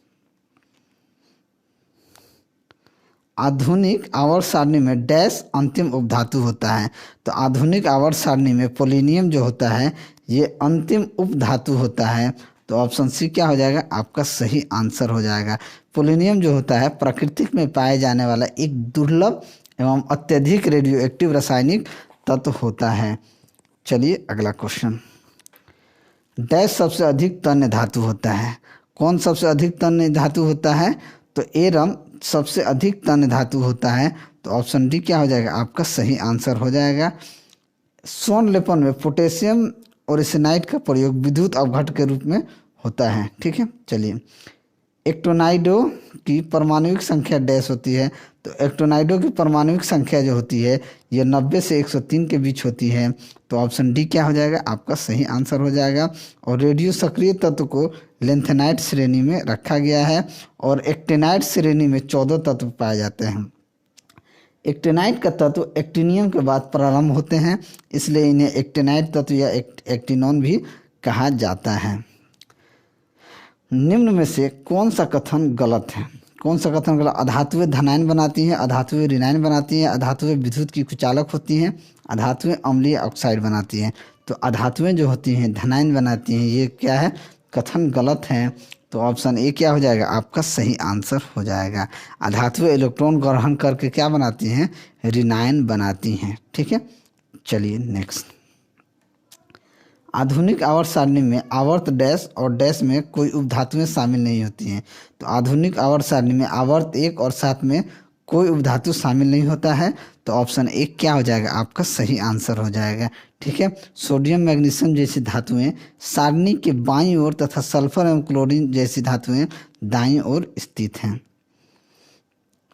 B: आधुनिक आवर्त सारणी में डैश अंतिम उपधातु होता है। तो आधुनिक आवर्त सारणी में पोलिनियम जो होता है ये अंतिम उपधातु होता है। तो ऑप्शन सी क्या हो जाएगा? आपका सही आंसर हो जाएगा। पोलिनियम जो होता है प्रकृति में पाए जाने वाला एक दुर्लभ एवं अत्यधिक रेडियो एक्टिव रासायनिक तत्व होता है। चलिए अगला क्वेश्चन, डैश सबसे अधिक तन्य धातु होता है। कौन सबसे अधिक तन्य धातु होता है? तो एरम सबसे अधिक तन्य धातु होता है। तो ऑप्शन डी क्या हो जाएगा? आपका सही आंसर हो जाएगा। स्वर्ण लेपन में पोटेशियम और एसिनाइड का प्रयोग विद्युत अवघट के रूप में होता है। ठीक है, चलिए एक्टिनाइडों की परमाणुविक संख्या डैश होती है। तो एक्टिनाइडों की परमाणुविक संख्या जो होती है ये 90 से 103 के बीच होती है। तो ऑप्शन डी क्या हो जाएगा? आपका सही आंसर हो जाएगा। और रेडियो सक्रिय तत्व को लेंथेनाइट श्रेणी में रखा गया है और एक्टिनाइड श्रेणी में 14 तत्व पाए जाते हैं। एक्टिनाइड का तत्व एक्टिनियम के बाद प्रारंभ होते हैं, इसलिए इन्हें एक्टिनाइड तत्व या एक्टिनोन भी कहा जाता है। निम्न में से कौन सा कथन गलत है? कौन सा कथन गलत? अधातुएं धनायन बनाती हैं, अधातुएं ऋणायन बनाती हैं, अधातुएं विद्युत की कुचालक होती हैं, अधातुएं अम्लीय ऑक्साइड बनाती हैं। तो अधातुएं जो होती हैं धनायन बनाती हैं, ये क्या है? कथन गलत है। तो ऑप्शन ए क्या हो जाएगा? आपका सही आंसर हो जाएगा। अधातुएं इलेक्ट्रॉन ग्रहण करके क्या बनाती हैं? ऋणायन बनाती हैं। ठीक है, चलिए नेक्स्ट, आधुनिक आवर्त सारणी में आवर्त डैश और डैश में कोई उपधातुएं शामिल नहीं होती हैं। तो आधुनिक आवर्त सारणी में आवर्त 1 और 7 में कोई उपधातु शामिल नहीं होता है। तो ऑप्शन 1 क्या हो जाएगा? आपका सही आंसर हो जाएगा। ठीक है, सोडियम मैग्नीशियम जैसी धातुएं सारणी के बाईं ओर तथा सल्फर एवं क्लोरीन जैसी धातुएं दाईं ओर स्थित हैं।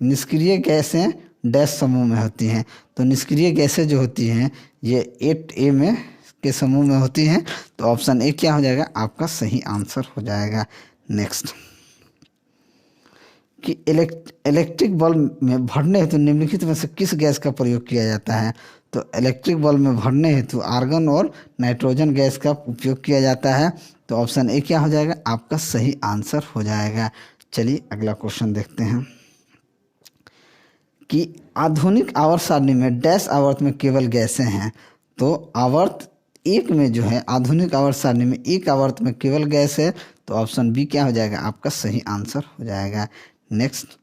B: निष्क्रिय गैसें डैश समूह में होती हैं। तो निष्क्रिय गैसें जो होती हैं ये 8A में के समूह में होती हैं। तो ऑप्शन ए क्या हो जाएगा, आपका सही आंसर हो जाएगा। नेक्स्ट कि इलेक्ट्रिक बल्ब में भरने हेतु निम्नलिखित में से किस गैस का प्रयोग किया जाता है। तो इलेक्ट्रिक बल्ब में भरने हेतु आर्गन और नाइट्रोजन गैस का उपयोग किया जाता है। तो ऑप्शन ए क्या हो जाएगा, आपका सही आंसर हो जाएगा। चलिए अगला क्वेश्चन देखते हैं कि आधुनिक आवर्त सारणी में डैश आवर्त में केवल गैसें हैं। तो आवर्त एक में जो है, आधुनिक आवर्त सारणी में एक आवर्त में केवल गैस है। तो ऑप्शन बी क्या हो जाएगा, आपका सही आंसर हो जाएगा। नेक्स्ट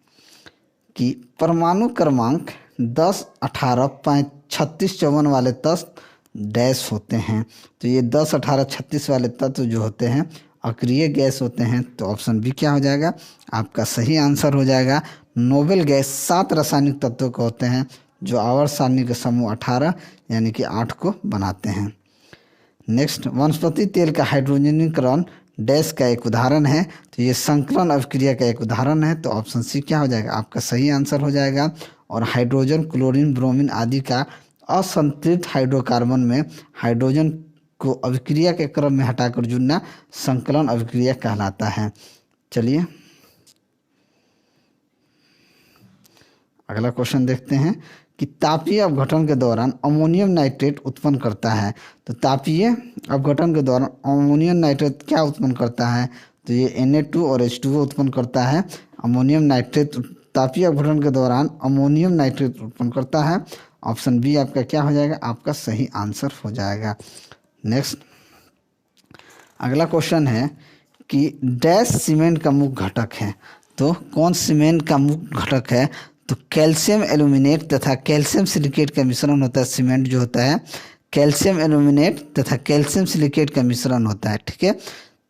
B: कि परमाणु क्रमांक 10, 18, 36, 54 वाले तत्व डैश होते हैं। तो ये 10, 18, 36 वाले तत्व जो होते हैं अक्रिय गैस होते हैं। तो ऑप्शन बी क्या हो जाएगा, आपका सही आंसर हो जाएगा। नोबेल गैस 7 रासायनिक तत्वों के होते हैं जो आवर्त सारणी के समूह 18 यानी कि 8 को बनाते हैं। नेक्स्ट वनस्पति तेल का हाइड्रोजनीकरण डैश का एक उदाहरण है। तो ये संकलन अभिक्रिया का एक उदाहरण है। तो ऑप्शन सी क्या हो जाएगा, आपका सही आंसर हो जाएगा। और हाइड्रोजन, क्लोरीन, ब्रोमीन आदि का असंतृप्त हाइड्रोकार्बन में हाइड्रोजन को अभिक्रिया के क्रम में हटाकर जुड़ना संकलन अभिक्रिया कहलाता है। चलिए अगला क्वेश्चन देखते हैं कि तापीय अपघटन के दौरान अमोनियम नाइट्रेट उत्पन्न करता है। तो तापीय अपघटन के दौरान अमोनियम नाइट्रेट क्या उत्पन्न करता है, तो ये Na2 और H2O उत्पन्न करता है। अमोनियम नाइट्रेट तापीय अपघटन के दौरान अमोनियम नाइट्रेट उत्पन्न करता है। ऑप्शन बी आपका क्या हो जाएगा, आपका सही आंसर हो जाएगा। नेक्स्ट अगला क्वेश्चन है कि डैश सीमेंट का मुख्य घटक है। तो कौन सीमेंट का मुख्य घटक है, तो कैल्शियम एल्यूमिनेट तथा कैल्शियम सिलिकेट का मिश्रण होता है। सीमेंट जो होता है कैल्शियम एल्यूमिनेट तथा कैल्शियम सिलिकेट का मिश्रण होता है, ठीक है।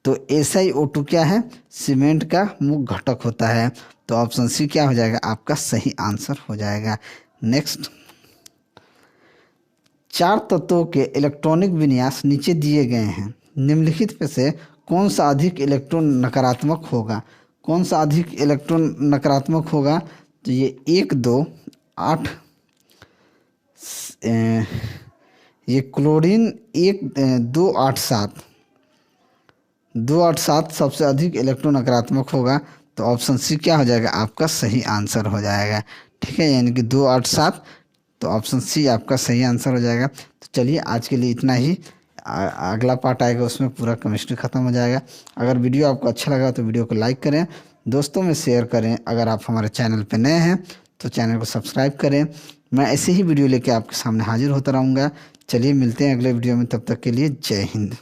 B: तो SiO2 क्या है, सीमेंट का मुख्य घटक होता है। तो ऑप्शन सी क्या हो जाएगा, आपका सही आंसर हो जाएगा। नेक्स्ट 4 तत्वों के इलेक्ट्रॉनिक विन्यास नीचे दिए गए हैं, निम्नलिखित में से कौन सा अधिक इलेक्ट्रॉन नकारात्मक होगा। कौन सा अधिक इलेक्ट्रॉन नकारात्मक होगा, तो ये 1, 2, 8 ये क्लोरीन 1, 2, 8, 7 2, 8, 7 सबसे अधिक इलेक्ट्रॉन नकारात्मक होगा। तो ऑप्शन सी क्या हो जाएगा, आपका सही आंसर हो जाएगा, ठीक है, यानी कि 2, 8, 7। तो ऑप्शन सी आपका सही आंसर हो जाएगा। तो चलिए आज के लिए इतना ही। अगला पार्ट आएगा उसमें पूरा केमिस्ट्री ख़त्म हो जाएगा। अगर वीडियो आपको अच्छा लगा तो वीडियो को लाइक करें, दोस्तों में शेयर करें। अगर आप हमारे चैनल पर नए हैं तो चैनल को सब्सक्राइब करें। मैं ऐसे ही वीडियो लेके आपके सामने हाजिर होता रहूँगा। चलिए मिलते हैं अगले वीडियो में, तब तक के लिए जय हिंद।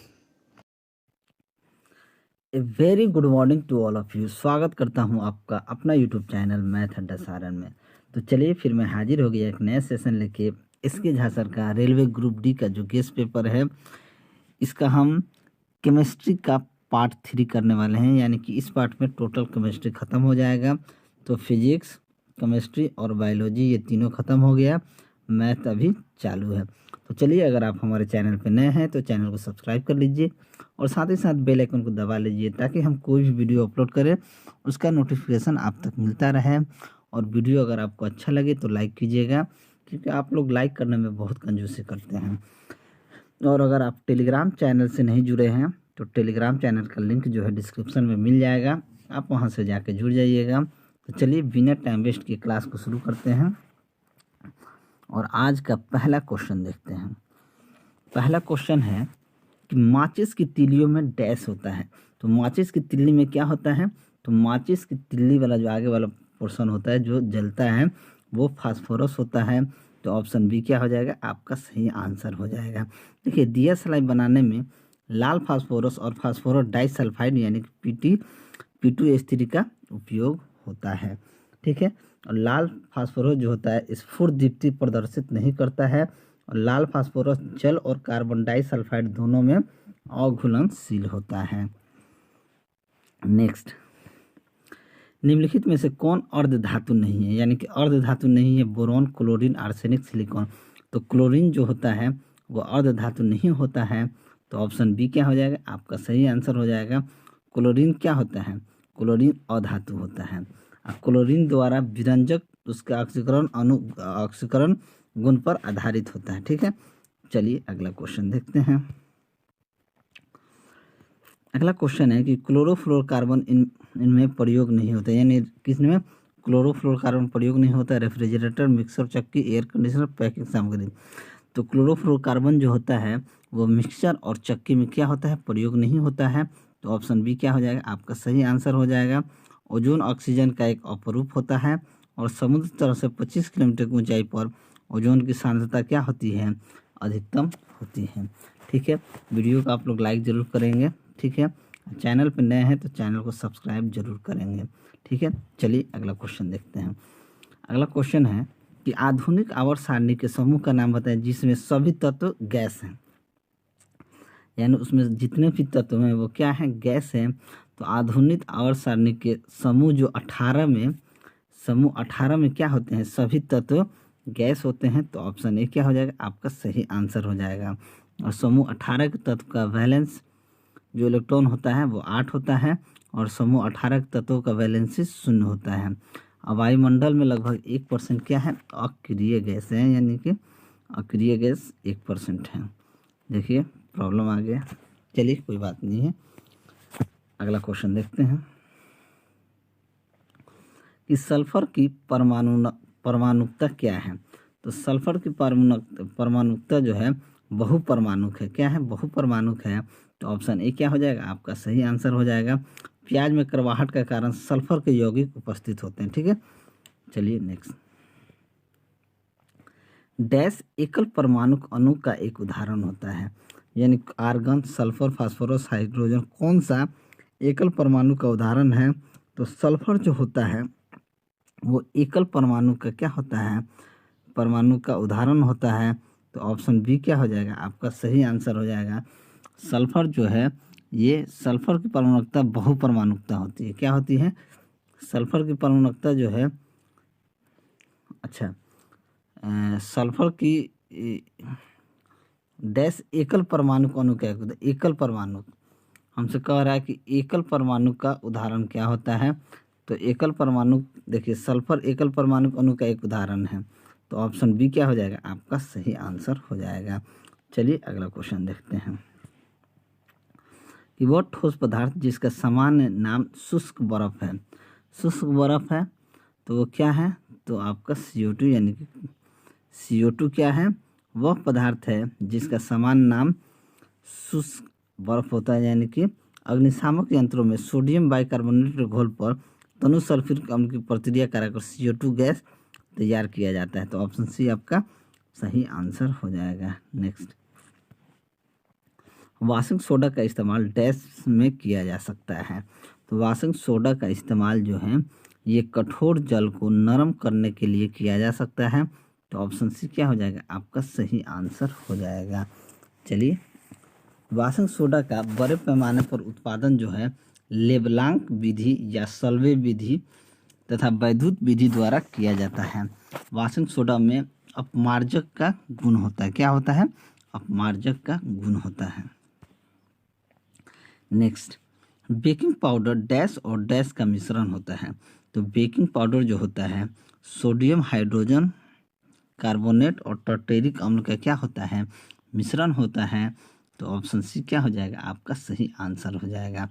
A: A very good morning to all of you. स्वागत करता हूं आपका अपना यूट्यूब चैनल मैथ अड्डा सारण में। तो चलिए फिर मैं हाजिर हो गया एक नया सेशन लेके। इसके झा सर का रेलवे ग्रुप डी का जो गेस्ट पेपर है, इसका हम केमिस्ट्री का पार्ट 3 करने वाले हैं, यानी कि इस पार्ट में टोटल केमिस्ट्री ख़त्म हो जाएगा। तो फिजिक्स, केमिस्ट्री और बायोलॉजी ये तीनों ख़त्म हो गया, मैथ अभी चालू है। तो चलिए अगर आप हमारे चैनल पर नए हैं तो चैनल को सब्सक्राइब कर लीजिए और साथ ही साथ बेल आइकन को दबा लीजिए ताकि हम कोई भी वीडियो अपलोड करें उसका नोटिफिकेशन आप तक मिलता रहे। और वीडियो अगर आपको अच्छा लगे तो लाइक कीजिएगा, क्योंकि आप लोग लाइक करने में बहुत कंजूसी करते हैं। और अगर आप टेलीग्राम चैनल से नहीं जुड़े हैं तो टेलीग्राम चैनल का लिंक जो है डिस्क्रिप्शन में मिल जाएगा, आप वहां से जाके जुड़ जाइएगा। तो चलिए बिना टाइम वेस्ट की क्लास को शुरू करते हैं और आज का पहला क्वेश्चन देखते हैं। पहला क्वेश्चन है कि माचिस की तिल्लियों में डैश होता है। तो माचिस की तिल्ली में क्या होता है, तो माचिस की तिल्ली वाला जो आगे वाला पोर्शन होता है जो जलता है वो फास्फोरस होता है। तो ऑप्शन बी क्या हो जाएगा, आपका सही आंसर हो जाएगा। देखिए दिया सलाई बनाने में लाल फास्फोरस और फास्फोरस डाइसल्फाइड यानी कि P2S3 का उपयोग होता है, ठीक है। और लाल फास्फोरस जो होता है स्फुर दीप्ति प्रदर्शित नहीं करता है और लाल फास्फोरस जल और कार्बन डाइसल्फाइड दोनों में अघुलनशील होता है। नेक्स्ट निम्नलिखित में से कौन अर्ध धातु नहीं है, यानी कि अर्ध धातु नहीं है, बोरॉन, क्लोरीन, आर्सेनिक, सिलिकॉन। तो क्लोरीन जो होता है वो अर्ध धातु नहीं होता है। तो ऑप्शन बी क्या हो जाएगा, आपका सही आंसर हो जाएगा। क्लोरीन क्या होता है, क्लोरीन अधातु होता है। क्लोरीन द्वारा विरंजक उसके ऑक्सीकरण गुण पर आधारित होता है। ठीक है, चलिए अगला क्वेश्चन देखते हैं। अगला क्वेश्चन है कि क्लोरोफ्लोरोकार्बन इनमें प्रयोग नहीं होता, यानी किसमें क्लोरोफ्लोरोकार्बन प्रयोग नहीं होता? रेफ्रिजरेटर, मिक्सर, चक्की, एयर कंडीशनर, पैकिंग सामग्री। तो क्लोरोफ्लोरोकार्बन जो होता है वो मिक्सचर और चक्की में क्या होता है? प्रयोग नहीं होता है। तो ऑप्शन बी क्या हो जाएगा? आपका सही आंसर हो जाएगा। ओजोन ऑक्सीजन का एक अपरूप होता है और समुद्र तल से 25 किलोमीटर की ऊंचाई पर ओजोन की सांद्रता क्या होती है? अधिकतम होती है। ठीक है, वीडियो को आप लोग लाइक ज़रूर करेंगे। ठीक है, चैनल पर नए हैं तो चैनल को सब्सक्राइब जरूर करेंगे। ठीक है, चलिए अगला क्वेश्चन देखते हैं। अगला क्वेश्चन है कि आधुनिक आवर्त सारणी के समूह का नाम बताएं जिसमें सभी तत्व गैस हैं, यानी उसमें जितने भी तत्व हैं वो क्या हैं? गैस हैं। तो आधुनिक आवर्त सारणी के समूह जो 18 में, समूह 18 में क्या होते हैं? सभी तत्व गैस होते हैं। तो ऑप्शन ए क्या हो जाएगा? आपका सही आंसर हो जाएगा। और समूह 18 के तत्व का वैलेंस जो इलेक्ट्रॉन होता है वो 8 होता है और समूह 18 के तत्वों का वैलेंसी 0 होता है। और वायुमंडल में लगभग 1% क्या है? अक्रिय गैस है, यानी कि अक्रिय गैस 1% है। देखिए प्रॉब्लम आ गया, चलिए कोई बात नहीं है। अगला क्वेश्चन देखते हैं कि सल्फर की परमाणुकता क्या है? तो सल्फर की परमाणुकता जो है बहुपरमाणुक है। क्या है? बहुपरमाणुक है। तो ऑप्शन ए क्या हो जाएगा? आपका सही आंसर हो जाएगा। प्याज में करवाहट का कारण सल्फर के यौगिक उपस्थित होते हैं। ठीक है, चलिए नेक्स्ट। डैश एकल परमाणु अणु का एक उदाहरण होता है, यानी आर्गन, सल्फर, फास्फोरस, हाइड्रोजन कौन सा एकल परमाणु का उदाहरण है? तो सल्फर जो होता है वो एकल परमाणु का क्या होता है? परमाणु का उदाहरण होता है। तो ऑप्शन बी क्या हो जाएगा? आपका सही आंसर हो जाएगा। सल्फर जो है ये सल्फर की परमाणुकता बहुपरमाणुकता होती है। क्या होती है? सल्फर की परमाणुकता जो है, अच्छा सल्फर की डैश एकल परमाणु अणु क्या होता है? एकल परमाणु हमसे कह रहा है कि एकल परमाणु का उदाहरण क्या होता है? तो एकल परमाणु, देखिए सल्फर एकल परमाणु अणु का एक उदाहरण है। तो ऑप्शन बी क्या हो जाएगा? आपका सही आंसर हो जाएगा। चलिए अगला क्वेश्चन देखते हैं कि वह ठोस पदार्थ जिसका सामान्य नाम शुष्क बर्फ है, शुष्क बर्फ है तो वो क्या है? तो आपका CO2, यानी कि CO2 क्या है? वह पदार्थ है जिसका सामान्य नाम शुष्क बर्फ होता है, यानी कि अग्निशामक यंत्रों में सोडियम बाइकार्बोनेट के घोल पर तनु सल्फ्यूरिक अम्ल की प्रक्रिया कराकर CO2 गैस तैयार किया जाता है। तो ऑप्शन सी आपका सही आंसर हो जाएगा। नेक्स्ट, वाशिंग सोडा का इस्तेमाल डैश में किया जा सकता है। तो वाशिंग सोडा का इस्तेमाल जो है ये कठोर जल को नरम करने के लिए किया जा सकता है। तो ऑप्शन सी क्या हो जाएगा? आपका सही आंसर हो जाएगा। चलिए, वाशिंग सोडा का बड़े पैमाने पर उत्पादन जो है लेब्लांक विधि या सल्वे विधि तथा वैद्युत विधि द्वारा किया जाता है। वाशिंग सोडा में अपमार्जक का गुण होता है। क्या होता है? अपमार्जक का गुण होता है। नेक्स्ट, बेकिंग पाउडर डैश और डैश का मिश्रण होता है। तो बेकिंग पाउडर जो होता है सोडियम हाइड्रोजन कार्बोनेट और टर्टेरिक अम्ल का क्या होता है? मिश्रण होता है। तो ऑप्शन सी क्या हो जाएगा? आपका सही आंसर हो जाएगा।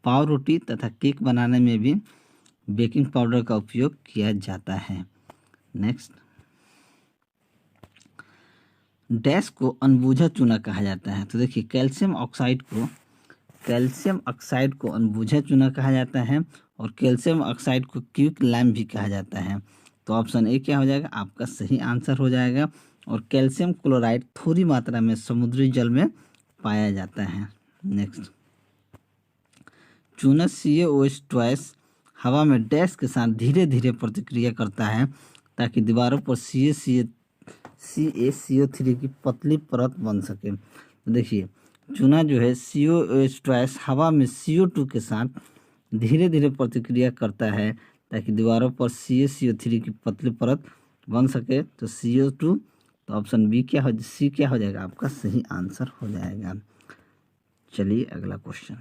A: पाव रोटी तथा केक बनाने में भी बेकिंग पाउडर का उपयोग किया जाता है। नेक्स्ट, डैश को अनबूझा चूना कहा जाता है। तो देखिए कैल्शियम ऑक्साइड को अनबूझा चूना कहा जाता है और कैल्शियम ऑक्साइड को क्विक लाइम भी कहा जाता है। तो ऑप्शन ए क्या हो जाएगा? आपका सही आंसर हो जाएगा। और कैल्शियम क्लोराइड थोड़ी मात्रा में समुद्री जल में पाया जाता है। नेक्स्ट, चूना CaOH हवा में डैश के साथ धीरे धीरे प्रतिक्रिया करता है ताकि दीवारों पर CaCO3 की पतली परत बन सके। तो देखिए चूना जो है CaOH हवा में CO2 के साथ धीरे धीरे प्रतिक्रिया करता है ताकि दीवारों पर CaCO3 की पतली परत बन सके। तो CO2, तो ऑप्शन बी क्या हो, सी क्या हो जाएगा? आपका सही आंसर हो जाएगा। चलिए अगला क्वेश्चन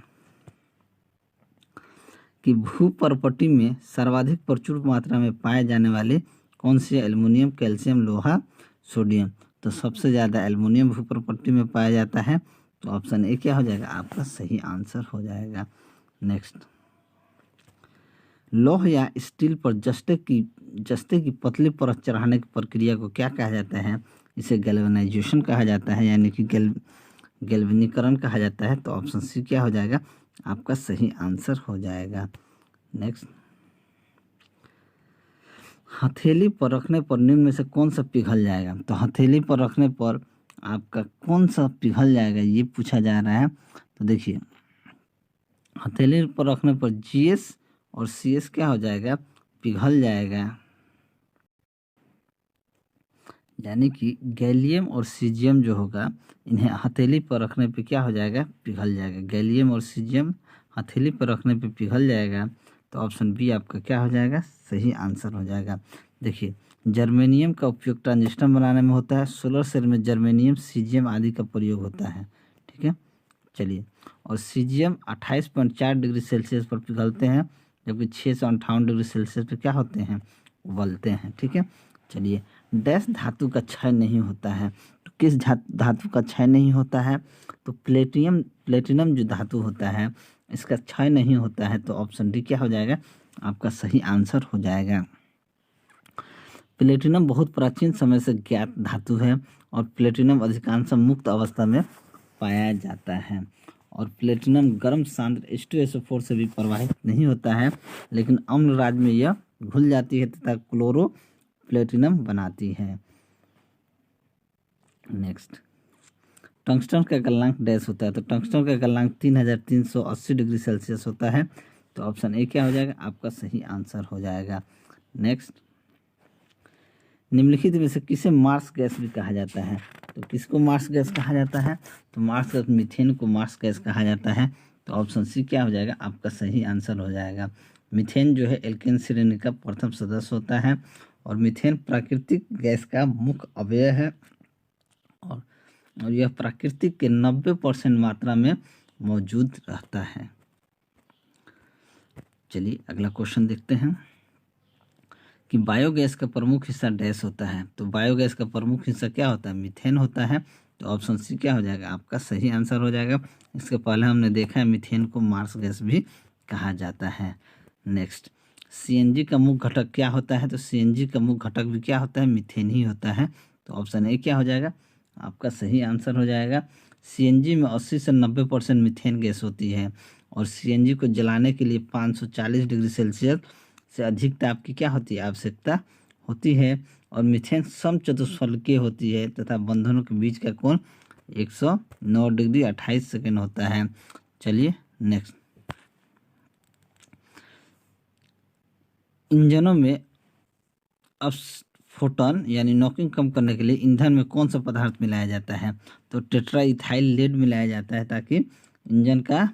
A: कि भूपर्पटी में सर्वाधिक प्रचुर मात्रा में पाए जाने वाले कौन सी? एल्युमिनियम, कैल्शियम, लोहा, सोडियम। तो सबसे ज़्यादा एल्युमिनियम भूपर पट्टी में पाया जाता है, तो ऑप्शन ए क्या हो जाएगा? आपका सही आंसर हो जाएगा। नेक्स्ट, लौह या स्टील पर जस्ते की पतली परत चढ़ाने की प्रक्रिया को क्या कहा जाता है? इसे गैल्वेनाइजेशन कहा जाता है, यानी कि गैल्वेनीकरण कहा जाता है। तो ऑप्शन सी क्या हो जाएगा? आपका सही आंसर हो जाएगा। नेक्स्ट, हथेली पर रखने पर निम्न में से कौन सा पिघल जाएगा? तो हथेली पर रखने पर आपका कौन सा पिघल जाएगा, ये पूछा जा रहा है। तो देखिए, हथेली पर रखने पर जीएस और सीएस क्या हो जाएगा? पिघल जाएगा, यानी कि गैलियम और सीजियम जो होगा, इन्हें हथेली पर रखने पे क्या हो जाएगा? पिघल जाएगा। गैलियम और सीजियम हथेली पर रखने पे पिघल जाएगा, तो ऑप्शन बी आपका क्या हो जाएगा? सही आंसर हो जाएगा। देखिए, जर्मेनियम का उपयोग ट्रांजिस्टर बनाने में होता है। सोलर सेल में जर्मेनियम, सीजियम आदि का प्रयोग होता है। ठीक है, चलिए, और सीजियम 28.4 डिग्री सेल्सियस पर पिघलते हैं, जबकि 658 डिग्री सेल्सियस पर क्या होते हैं? उबलते हैं। ठीक है, चलिए, डैश धातु का क्षय नहीं होता है। तो किस धातु का क्षय नहीं होता है? तो प्लेटिनम जो धातु होता है, इसका क्षय नहीं होता है। तो ऑप्शन डी क्या हो जाएगा? आपका सही आंसर हो जाएगा। प्लेटिनम बहुत प्राचीन समय से ज्ञात धातु है, और प्लेटिनम अधिकांश मुक्त अवस्था में पाया जाता है। और प्लेटिनम गर्म सांद्र H2SO4 से भी प्रवाहित नहीं होता है, लेकिन अम्ल राज में यह घुल जाती है तथा क्लोरो प्लेटिनम बनाती है। नेक्स्ट, टंगस्टन का गलनांक डैश होता है। तो टंगस्टन का गलनांक 3380 डिग्री सेल्सियस होता है। तो ऑप्शन ए क्या हो जाएगा? आपका सही आंसर हो जाएगा। नेक्स्ट, निम्नलिखित में से किसे मार्स गैस भी कहा जाता है? तो किसको मार्स गैस कहा जाता है? तो मार्स गैस, मीथेन को मार्स गैस कहा जाता है। तो ऑप्शन सी क्या हो जाएगा? आपका सही आंसर हो जाएगा। मीथेन जो है एल्केन श्रेणी का प्रथम सदस्य होता है, और मीथेन प्राकृतिक गैस का मुख्य अवयव है, और यह प्राकृतिक के 90% मात्रा में मौजूद रहता है। चलिए, अगला क्वेश्चन देखते हैं कि बायोगैस का प्रमुख हिस्सा डैश होता है। तो बायोगैस का प्रमुख हिस्सा क्या होता है? मीथेन होता है। तो ऑप्शन सी क्या हो जाएगा? आपका सही आंसर हो जाएगा। इसके पहले हमने देखा है मीथेन को मार्स गैस भी कहा जाता है। नेक्स्ट, सीएनजी का मुख्य घटक क्या होता है? तो सीएनजी का मुख्य घटक भी क्या होता है? मीथेन ही होता है। तो ऑप्शन ए क्या हो जाएगा? आपका सही आंसर हो जाएगा। सीएनजी में 80 से 90% मीथेन गैस होती है, और सीएनजी को जलाने के लिए 540 डिग्री सेल्सियस से अधिक ताप की क्या होती है? आवश्यकता होती है। और मीथेन समचतुष्फलकीय होती है तथा बंधनों के बीच का कोण 109 डिग्री 28 सेकेंड होता है। चलिए, नेक्स्ट, इंजनों में अपस्फोटन यानी नॉकिंग कम करने के लिए ईंधन में कौन सा पदार्थ मिलाया जाता है? तो टेट्रा इथाइल लेड मिलाया जाता है, ताकि इंजन का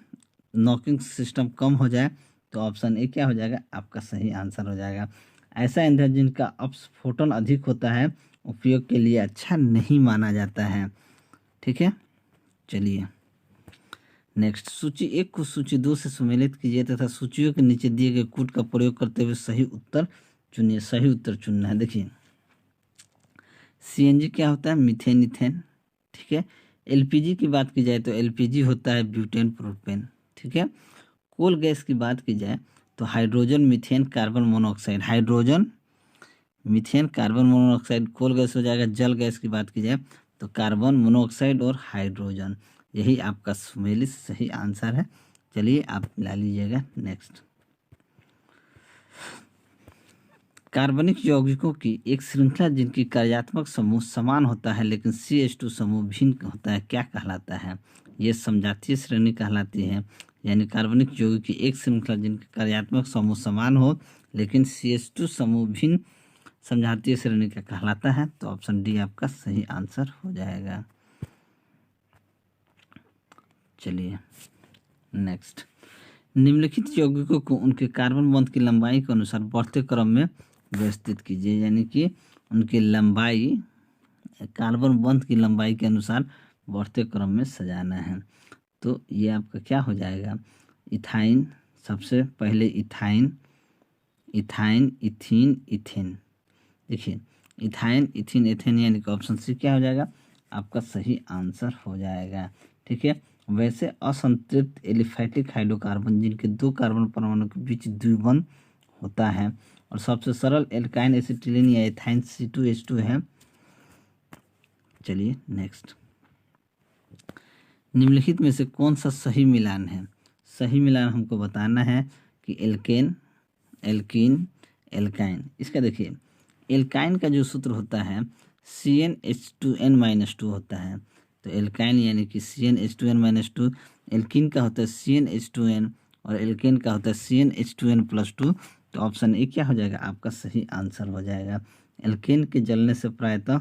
A: नॉकिंग सिस्टम कम हो जाए। तो ऑप्शन ए क्या हो जाएगा? आपका सही आंसर हो जाएगा। ऐसा ईंधन जिनका अपस्फोटन अधिक होता है, उपयोग के लिए अच्छा नहीं माना जाता है। ठीक है, चलिए, नेक्स्ट, सूची 1 को सूची 2 से सुमेलित कीजिए तथा सूचियों के नीचे दिए गए कूट का प्रयोग करते हुए सही उत्तर चुनिए। सही उत्तर चुनना है। देखिए, सीएनजी क्या होता है? Methane ethane. ठीक है, एलपीजी की बात की जाए तो एलपीजी होता है ब्यूटेन प्रोपेन। ठीक है, कोल गैस की बात की जाए तो hydrogen, methane, carbon monoxide. Hydrogen, methane, carbon monoxide coal gas हो जाएगा। जल गैस की बात की जाए तो कार्बन मोनोऑक्साइड और हाइड्रोजन। यही आपका सुमेलित सही आंसर है। चलिए, आप ला लीजिएगा। नेक्स्ट, कार्बनिक यौगिकों की एक श्रृंखला जिनकी कार्यात्मक समूह समान होता है लेकिन CH2 समूह भिन्न होता है, क्या कहलाता है? ये समजातीय श्रेणी कहलाती है। यानी कार्बनिक यौगिक की एक श्रृंखला जिनके कार्यात्मक समूह समान हो लेकिन CH2 समूह भिन्न समजातीय श्रेणी का कहलाता है। तो ऑप्शन डी आपका सही आंसर हो जाएगा। चलिए, नेक्स्ट, निम्नलिखित यौगिकों को उनके कार्बन बंध की लंबाई के अनुसार बढ़ते क्रम में व्यवस्थित कीजिए। यानी कि उनकी लंबाई, कार्बन बंध की लंबाई के अनुसार बढ़ते क्रम में सजाना है। तो ये आपका क्या हो जाएगा? इथाइन, सबसे पहले इथाइन, इथाइन, इथीन, इथेन। देखिए इथाइन, इथिन, एथेन यानी कि ऑप्शन सी क्या हो जाएगा आपका सही आंसर हो जाएगा। ठीक है, वैसे असंतृप्त एलिफैटिक हाइड्रोकार्बन जिनके 2 कार्बन परमाणु के बीच द्विबंध होता है और सबसे सरल एल्काइन एसिटिलीन या एथाइन C2H2 है। चलिए नेक्स्ट, निम्नलिखित में से कौन सा सही मिलान है? सही मिलान हमको बताना है कि एल्केन, एल्कीन, एल्काइन। इसका देखिए एल्काइन का जो सूत्र होता है CnH2n-2 होता है, तो एल्काइन यानी कि CnH2n-2, एल्कीन का होता है CnH2n और एल्केन का होता है CnH2n+2। तो ऑप्शन ए क्या हो जाएगा आपका सही आंसर हो जाएगा। एल्केन के जलने से प्रायतः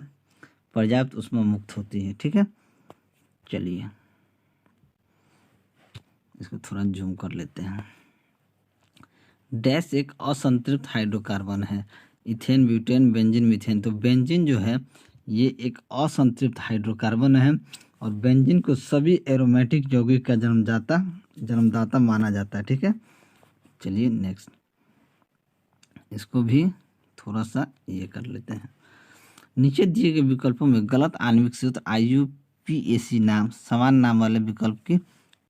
A: पर्याप्त ऊष्मा मुक्त होती है। ठीक है, चलिए इसको थोड़ा जूम कर लेते हैं। डैश एक असंतृप्त हाइड्रोकार्बन है, इथेन, ब्यूटेन, बेंजीन, मीथेन। तो बेंजीन जो है ये एक असंतृप्त हाइड्रोकार्बन है और बेंजीन को सभी एरोमेटिक यौगिक का जन्मदाता माना जाता है। ठीक है, चलिए नेक्स्ट, इसको भी थोड़ा सा ये कर लेते हैं। नीचे दिए गए विकल्पों में गलत आणविक सूत्र IUPAC नाम समान नाम वाले विकल्प की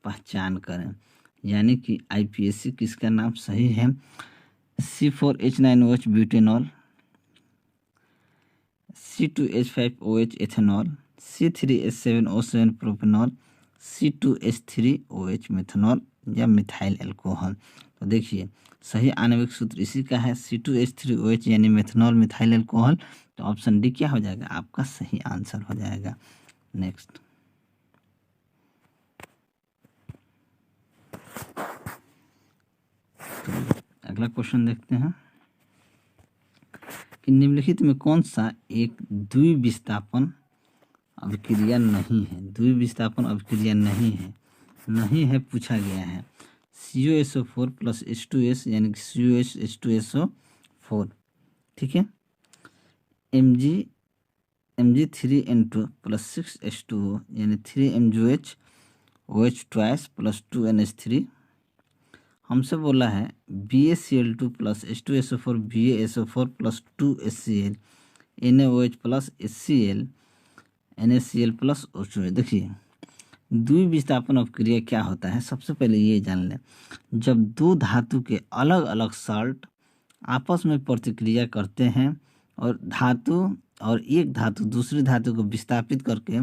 A: पहचान करें। यानी कि IPAC किसका नाम सही है? C4H9OH butanol, C2H5OH ethanol, C3H7O7 propanol, C2H3OH methanol या मिथाइल अल्कोहल। तो देखिए सही आणविक सूत्र इसी का है C2H3OH यानी मेथनॉल मिथाइल अल्कोहल। तो ऑप्शन डी क्या हो जाएगा आपका सही आंसर हो जाएगा। नेक्स्ट, अगला क्वेश्चन देखते हैं कि निम्नलिखित में कौन सा एक द्विविस्थापन अभिक्रिया नहीं है? द्विविस्थापन अभिक्रिया नहीं है पूछा गया है। CuSO4 + H2S यानी कि CuH2SO4। ठीक है, Mg3N2 + 6H2O यानी 3MgOH OH ट्वाइस + 2NH3। हमसे बोला है BaCl2 + H2SO4 BaSO4 + 2HCl NaOH + HCl NaCl + O2। देखिए द्विविस्थापन अपक्रिया क्या होता है, सबसे पहले ये जान लें। जब दो धातु के अलग अलग साल्ट आपस में प्रतिक्रिया करते हैं और एक धातु दूसरी धातु को विस्थापित करके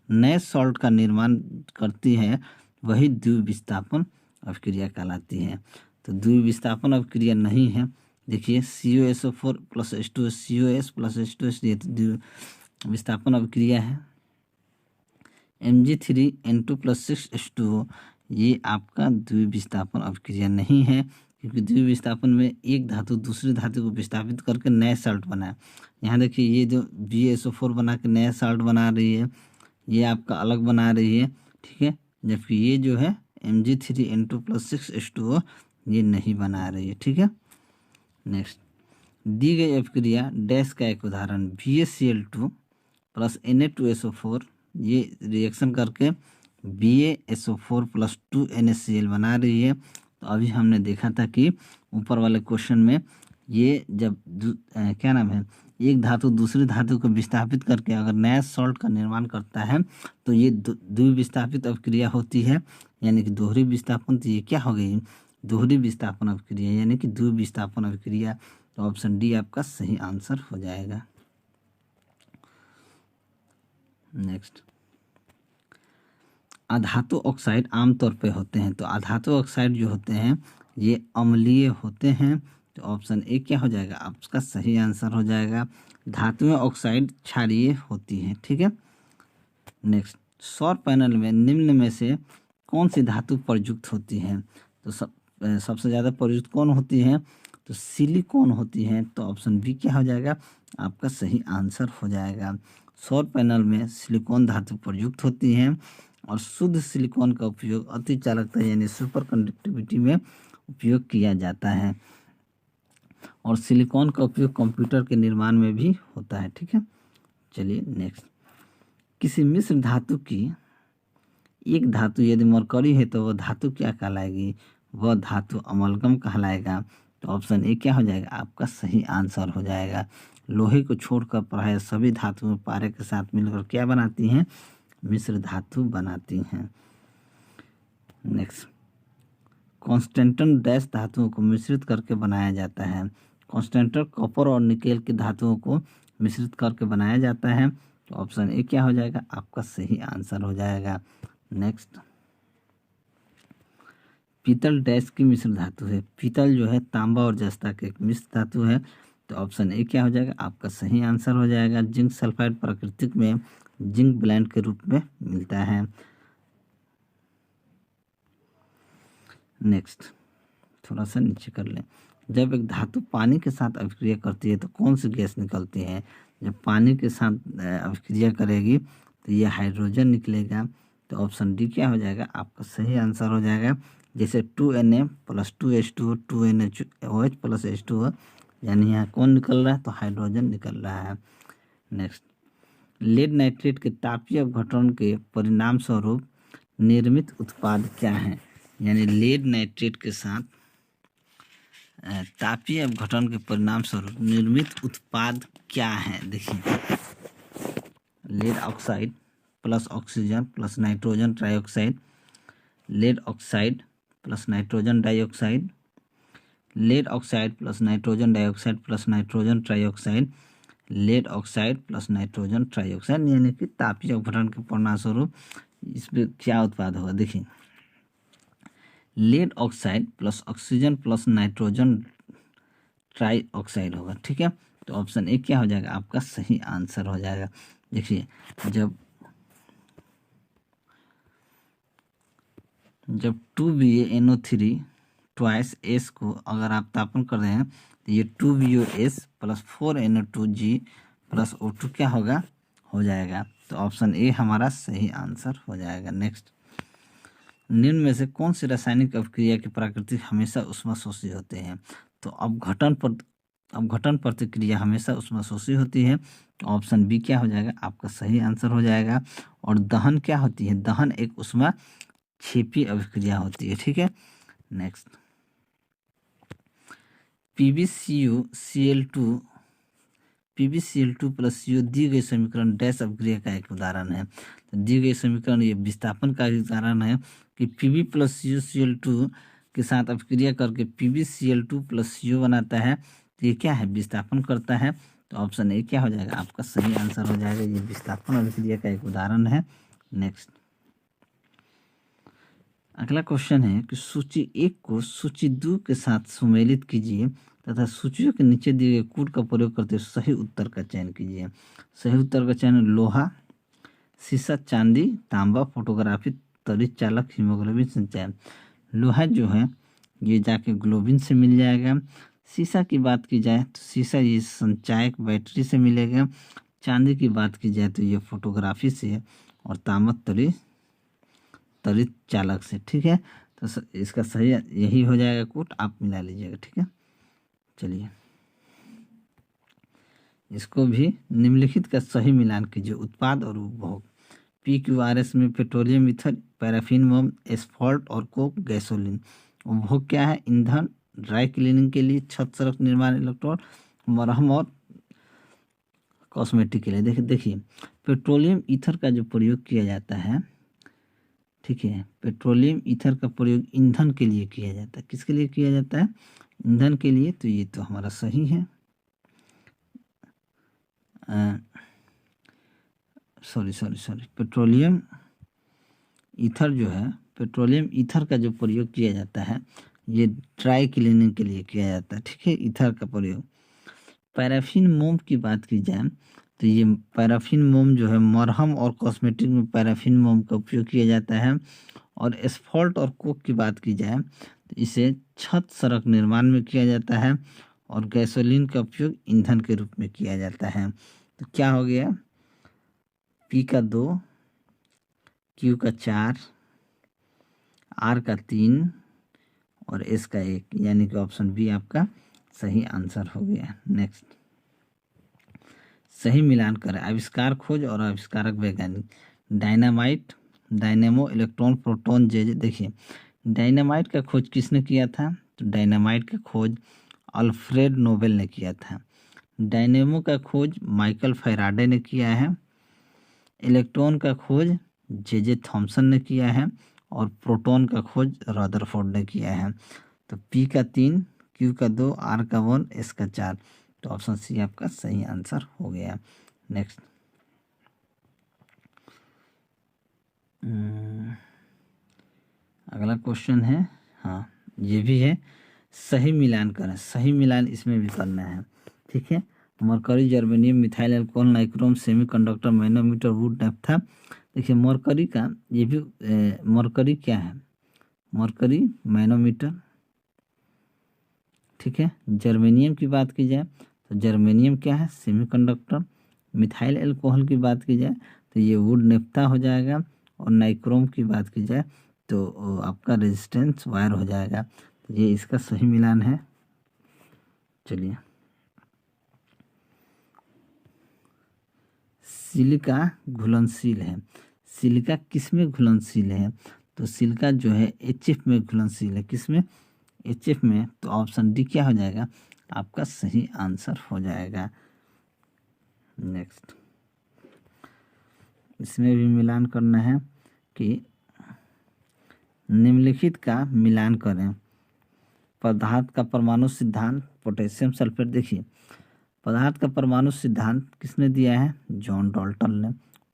A: नए सॉल्ट का निर्माण करती है, वही द्विविस्थापन अभिक्रिया कहलाती है। तो द्विविस्थापन अभिक्रिया नहीं है। देखिए CuSO4 + H2S CuS + H2S ये तो द्विविस्थापन अभिक्रिया है। Mg3N2 + 6H2O ये आपका द्विविस्थापन अभिक्रिया नहीं है, क्योंकि द्विविस्थापन में एक धातु दूसरी धातु को विस्थापित करके नया साल्ट बनाए। यहाँ देखिए ये जो BaSO4 बना के नया साल्ट बना रही है, ये आपका अलग बना रही है। ठीक है, जबकि ये जो है Mg3N2 + 6H2O ये नहीं बना रही है। ठीक है, नेक्स्ट, दी गई अभिक्रिया डैश का एक उदाहरण BaCl2 + Na2SO4 ये रिएक्शन करके BaSO4 + 2NaCl बना रही है। तो अभी हमने देखा था कि ऊपर वाले क्वेश्चन में ये जब क्या नाम है एक धातु दूसरी धातु को विस्थापित करके अगर नया सॉल्ट का निर्माण करता है तो ये द्विविस्थापित अभिक्रिया होती है, यानी कि दोहरी विस्थापन। तो ये क्या हो गई दोहरी विस्थापन अभिक्रिया यानी कि द्विविस्थापन अभिक्रिया। तो ऑप्शन डी आपका सही आंसर हो जाएगा। नेक्स्ट, अधातु ऑक्साइड आमतौर पे होते हैं। तो अधातु ऑक्साइड जो होते हैं ये अम्लीय होते हैं। तो ऑप्शन ए क्या हो जाएगा आपका सही आंसर हो जाएगा। धातुएं ऑक्साइड क्षारीय होती हैं। ठीक है, नेक्स्ट, सौर पैनल में निम्न में से कौन सी धातु प्रयुक्त होती है? तो सबसे ज़्यादा प्रयुक्त कौन होती है? तो सिलिकॉन होती है। तो ऑप्शन बी क्या हो जाएगा आपका सही आंसर हो जाएगा। सौर पैनल में सिलिकॉन धातु प्रयुक्त होती है और शुद्ध सिलिकॉन का उपयोग अति चालकता यानी सुपर कंडक्टिविटी में उपयोग किया जाता है और सिलिकॉन का उपयोग कंप्यूटर के निर्माण में भी होता है। ठीक है, चलिए नेक्स्ट, किसी मिश्र धातु की एक धातु यदि मरकरी है तो वह धातु क्या कहलाएगी? वह धातु अमलगम कहलाएगा। तो ऑप्शन ए क्या हो जाएगा आपका सही आंसर हो जाएगा। लोहे को छोड़कर प्राय सभी धातुएं पारे के साथ मिलकर क्या बनाती हैं, मिश्र धातु बनाती हैं। नेक्स्ट, कॉन्स्टेंटन डैश धातुओं को मिश्रित करके बनाया जाता है। कॉन्स्टेंटन कॉपर और निकेल की धातुओं को मिश्रित करके बनाया जाता है। तो ऑप्शन ए क्या हो जाएगा आपका सही आंसर हो जाएगा। नेक्स्ट, पीतल डैश की मिश्र धातु है। पीतल जो है तांबा और जस्ता की एक मिश्र धातु है। तो ऑप्शन ए क्या हो जाएगा आपका सही आंसर हो जाएगा। जिंक सल्फाइड प्राकृतिक में जिंक ब्लेंड के रूप में मिलता है। नेक्स्ट, थोड़ा सा नीचे कर लें। जब एक धातु पानी के साथ अभिक्रिया करती है तो कौन सी गैस निकलती है। जब पानी के साथ अभिक्रिया करेगी तो ये हाइड्रोजन निकलेगा। तो ऑप्शन डी क्या हो जाएगा आपका सही आंसर हो जाएगा। जैसे 2Na + 2H2 2NaOH + H2O, यानी यहाँ कौन निकल रहा है तो हाइड्रोजन निकल रहा है। नेक्स्ट, लेड नाइट्रेट के तापीय अपघटन के परिणाम स्वरूप निर्मित उत्पाद क्या है। यानी लेड नाइट्रेट के साथ तापीय अपघटन के परिणाम स्वरूप निर्मित उत्पाद क्या है। देखिए, lead oxide plus oxygen plus nitrogen trioxide, lead oxide plus nitrogen dioxide, lead oxide plus nitrogen dioxide plus nitrogen trioxide, lead oxide plus nitrogen trioxide, यानी कि तापीय अपघटन के परिणाम स्वरूप इसमें क्या उत्पाद होगा। देखिए, lead oxide plus oxygen plus nitrogen trioxide होगा। ठीक है, तो ऑप्शन ए क्या हो जाएगा आपका सही आंसर हो जाएगा। देखिए, जब 2BaNO3 ट्वाइस एस को अगर आप तापन कर रहे हैं तो ये 2BOS + 4NO2G + O2 क्या होगा हो जाएगा। तो ऑप्शन ए हमारा सही आंसर हो जाएगा। नेक्स्ट, निम्न में से कौन सी रासायनिक अभिक्रिया की प्रकृति हमेशा ऊष्माशोषी होते हैं। तो अपघटन प्रतिक्रिया हमेशा ऊष्माशोषी होती है। तो ऑप्शन बी क्या हो जाएगा आपका सही आंसर हो जाएगा। और दहन क्या होती है, दहन एक ऊष्मा क्षेपी अभिक्रिया होती है। ठीक है, नेक्स्ट, PbCl2 + CO दी गई समीकरण डैश अभिक्रिया का एक उदाहरण है। तो दी गई समीकरण ये विस्थापन का उदाहरण है कि Pb + CuCl2 के साथ अभिक्रिया करके PbCl2 + CO बनाता है। तो ये क्या है विस्थापन करता है। तो ऑप्शन ए क्या हो जाएगा आपका सही आंसर हो जाएगा। ये विस्थापन अभिक्रिया का एक उदाहरण है। नेक्स्ट, अगला क्वेश्चन है कि सूची 1 को सूची 2 के साथ सुमेलित कीजिए तथा सूचियों के नीचे दिए गए कोड का प्रयोग करते हुए सही उत्तर का चयन कीजिए। सही उत्तर का चयन लोहा, सीसा, चांदी, तांबा, फोटोग्राफी, त्वरित चालक, हीमोग्लोबिन संचयन। लोहा जो है ये जाके ग्लोबिन से मिल जाएगा। सीसा की बात की जाए तो सीसा ये संचायक बैटरी से मिलेगा। चांदी की बात की जाए तो ये फोटोग्राफी से, और तांबा त्वरित चालक से। ठीक है, तो इसका सही यही हो जाएगा कोड, आप मिला लीजिएगा। ठीक है, चलिए इसको भी निम्नलिखित का सही मिलान कीजिए। उत्पाद और उपभोग। PQRS में पेट्रोलियम, ईथर, पैराफिन, मोम, एस्फॉल्ट और कोक, गैसोलीन। उपभोग क्या है, ईंधन, ड्राई क्लीनिंग के लिए, छत सड़क निर्माण, इलेक्ट्रॉन, मरहम और कॉस्मेटिक के लिए। देखिए पेट्रोलियम ईथर का जो प्रयोग किया जाता है, ठीक है, पेट्रोलियम ईथर का प्रयोग ईंधन के लिए किया जाता है। किसके लिए किया जाता है, ईंधन के लिए। तो ये तो हमारा सही है। सॉरी पेट्रोलियम ईथर जो है, पेट्रोलियम ईथर का जो प्रयोग किया जाता है ये ड्राई क्लीनिंग के लिए किया जाता है। ठीक है, ईथर का प्रयोग। पैराफिन मोम की बात की जाए तो ये पैराफिन मोम जो है मरहम और कॉस्मेटिक में पैराफिन मोम का उपयोग किया जाता है। और एस्फॉल्ट और कोक की बात की जाए तो इसे छत सड़क निर्माण में किया जाता है। और गैसोलीन का उपयोग ईंधन के रूप में किया जाता है। तो क्या हो गया, P का 2, Q का 4, R का 3 और S का 1, यानी कि ऑप्शन बी आपका सही आंसर हो गया। नेक्स्ट, सही मिलान करें। आविष्कार, खोज और आविष्कारक, वैज्ञानिक। डायनामाइट, डायनेमो, इलेक्ट्रॉन, प्रोटॉन, जे। देखिए डायनामाइट का खोज किसने किया था, तो डायनामाइट का खोज अल्फ्रेड नोबेल ने किया था। डायनेमो का खोज माइकल फैराडे ने किया है। इलेक्ट्रॉन का खोज जे थॉमसन ने किया है और प्रोटॉन का खोज रदरफोर्ड ने किया है। तो पी का 3, क्यू का 2, आर का 1, एस का 4। तो ऑप्शन सी आपका सही आंसर हो गया। नेक्स्ट, अगला क्वेश्चन है, हाँ ये भी है, सही मिलान करें। सही मिलान इसमें भी करना है, ठीक है। Mercury, germanium, methyl alcohol, nichrome, semiconductor, manometer, would नैप्था। देखिए मरकरी का ये भी मरकरी क्या है, मरकरी मैनोमीटर, ठीक है। जर्मेनियम की बात की जाए तो जर्मेनियम क्या है, सेमीकंडक्टर। मिथाइल अल्कोहल की बात की जाए तो ये वुड नेफ्था हो जाएगा। और नाइक्रोम की बात की जाए तो आपका रेजिस्टेंस वायर हो जाएगा। तो ये इसका सही मिलान है। चलिए, सिलिका घुलनशील है। सिलिका किस में घुलनशील है, तो सिलिका जो है HF में घुलनशील है। किस में, HF में। तो ऑप्शन डी क्या हो जाएगा, आपका सही आंसर हो जाएगा। नेक्स्ट, इसमें भी मिलान करना है कि निम्नलिखित का मिलान करें। पदार्थ का परमाणु सिद्धांत, पोटेशियम सल्फेट। देखिए पदार्थ का परमाणु सिद्धांत किसने दिया है, जॉन डाल्टन ने।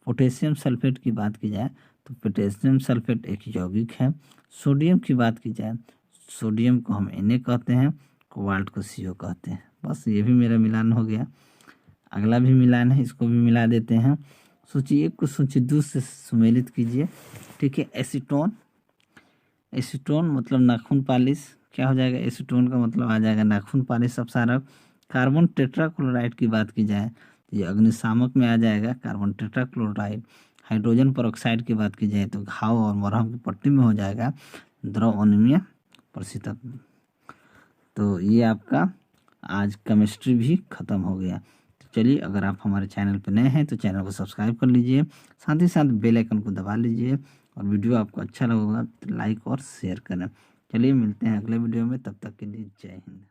A: पोटेशियम सल्फेट की बात की जाए तो पोटेशियम सल्फेट एक यौगिक है। सोडियम की बात की जाए, सोडियम को हम Na कहते हैं, कोबाल्ट को CO कहते हैं। बस ये भी मेरा मिलान हो गया। अगला भी मिलान है, इसको भी मिला देते हैं। सूची 1 को सूची 2 से सुमेलित कीजिए, ठीक है। एसीटोन, एसीटोन मतलब नाखून पालिश, क्या हो जाएगा, एसीटोन का मतलब आ जाएगा नाखून पालिश अपसारक। कार्बन टेट्राक्लोराइड की बात की जाए तो ये अग्निशामक में आ जाएगा, कार्बन टेट्राक्लोराइड। हाइड्रोजन परऑक्साइड की बात की जाए तो घाव और मरहम की पट्टी में हो जाएगा, द्रव अनिमीय प्रशीतक। तो ये आपका आज केमिस्ट्री भी खत्म हो गया। तो चलिए, अगर आप हमारे चैनल पर नए हैं तो चैनल को सब्सक्राइब कर लीजिए, साथ ही साथ बेल आइकन को दबा लीजिए, और वीडियो आपको अच्छा लगेगा तो लाइक और शेयर करें। चलिए मिलते हैं अगले वीडियो में, तब तक के लिए जय हिंद।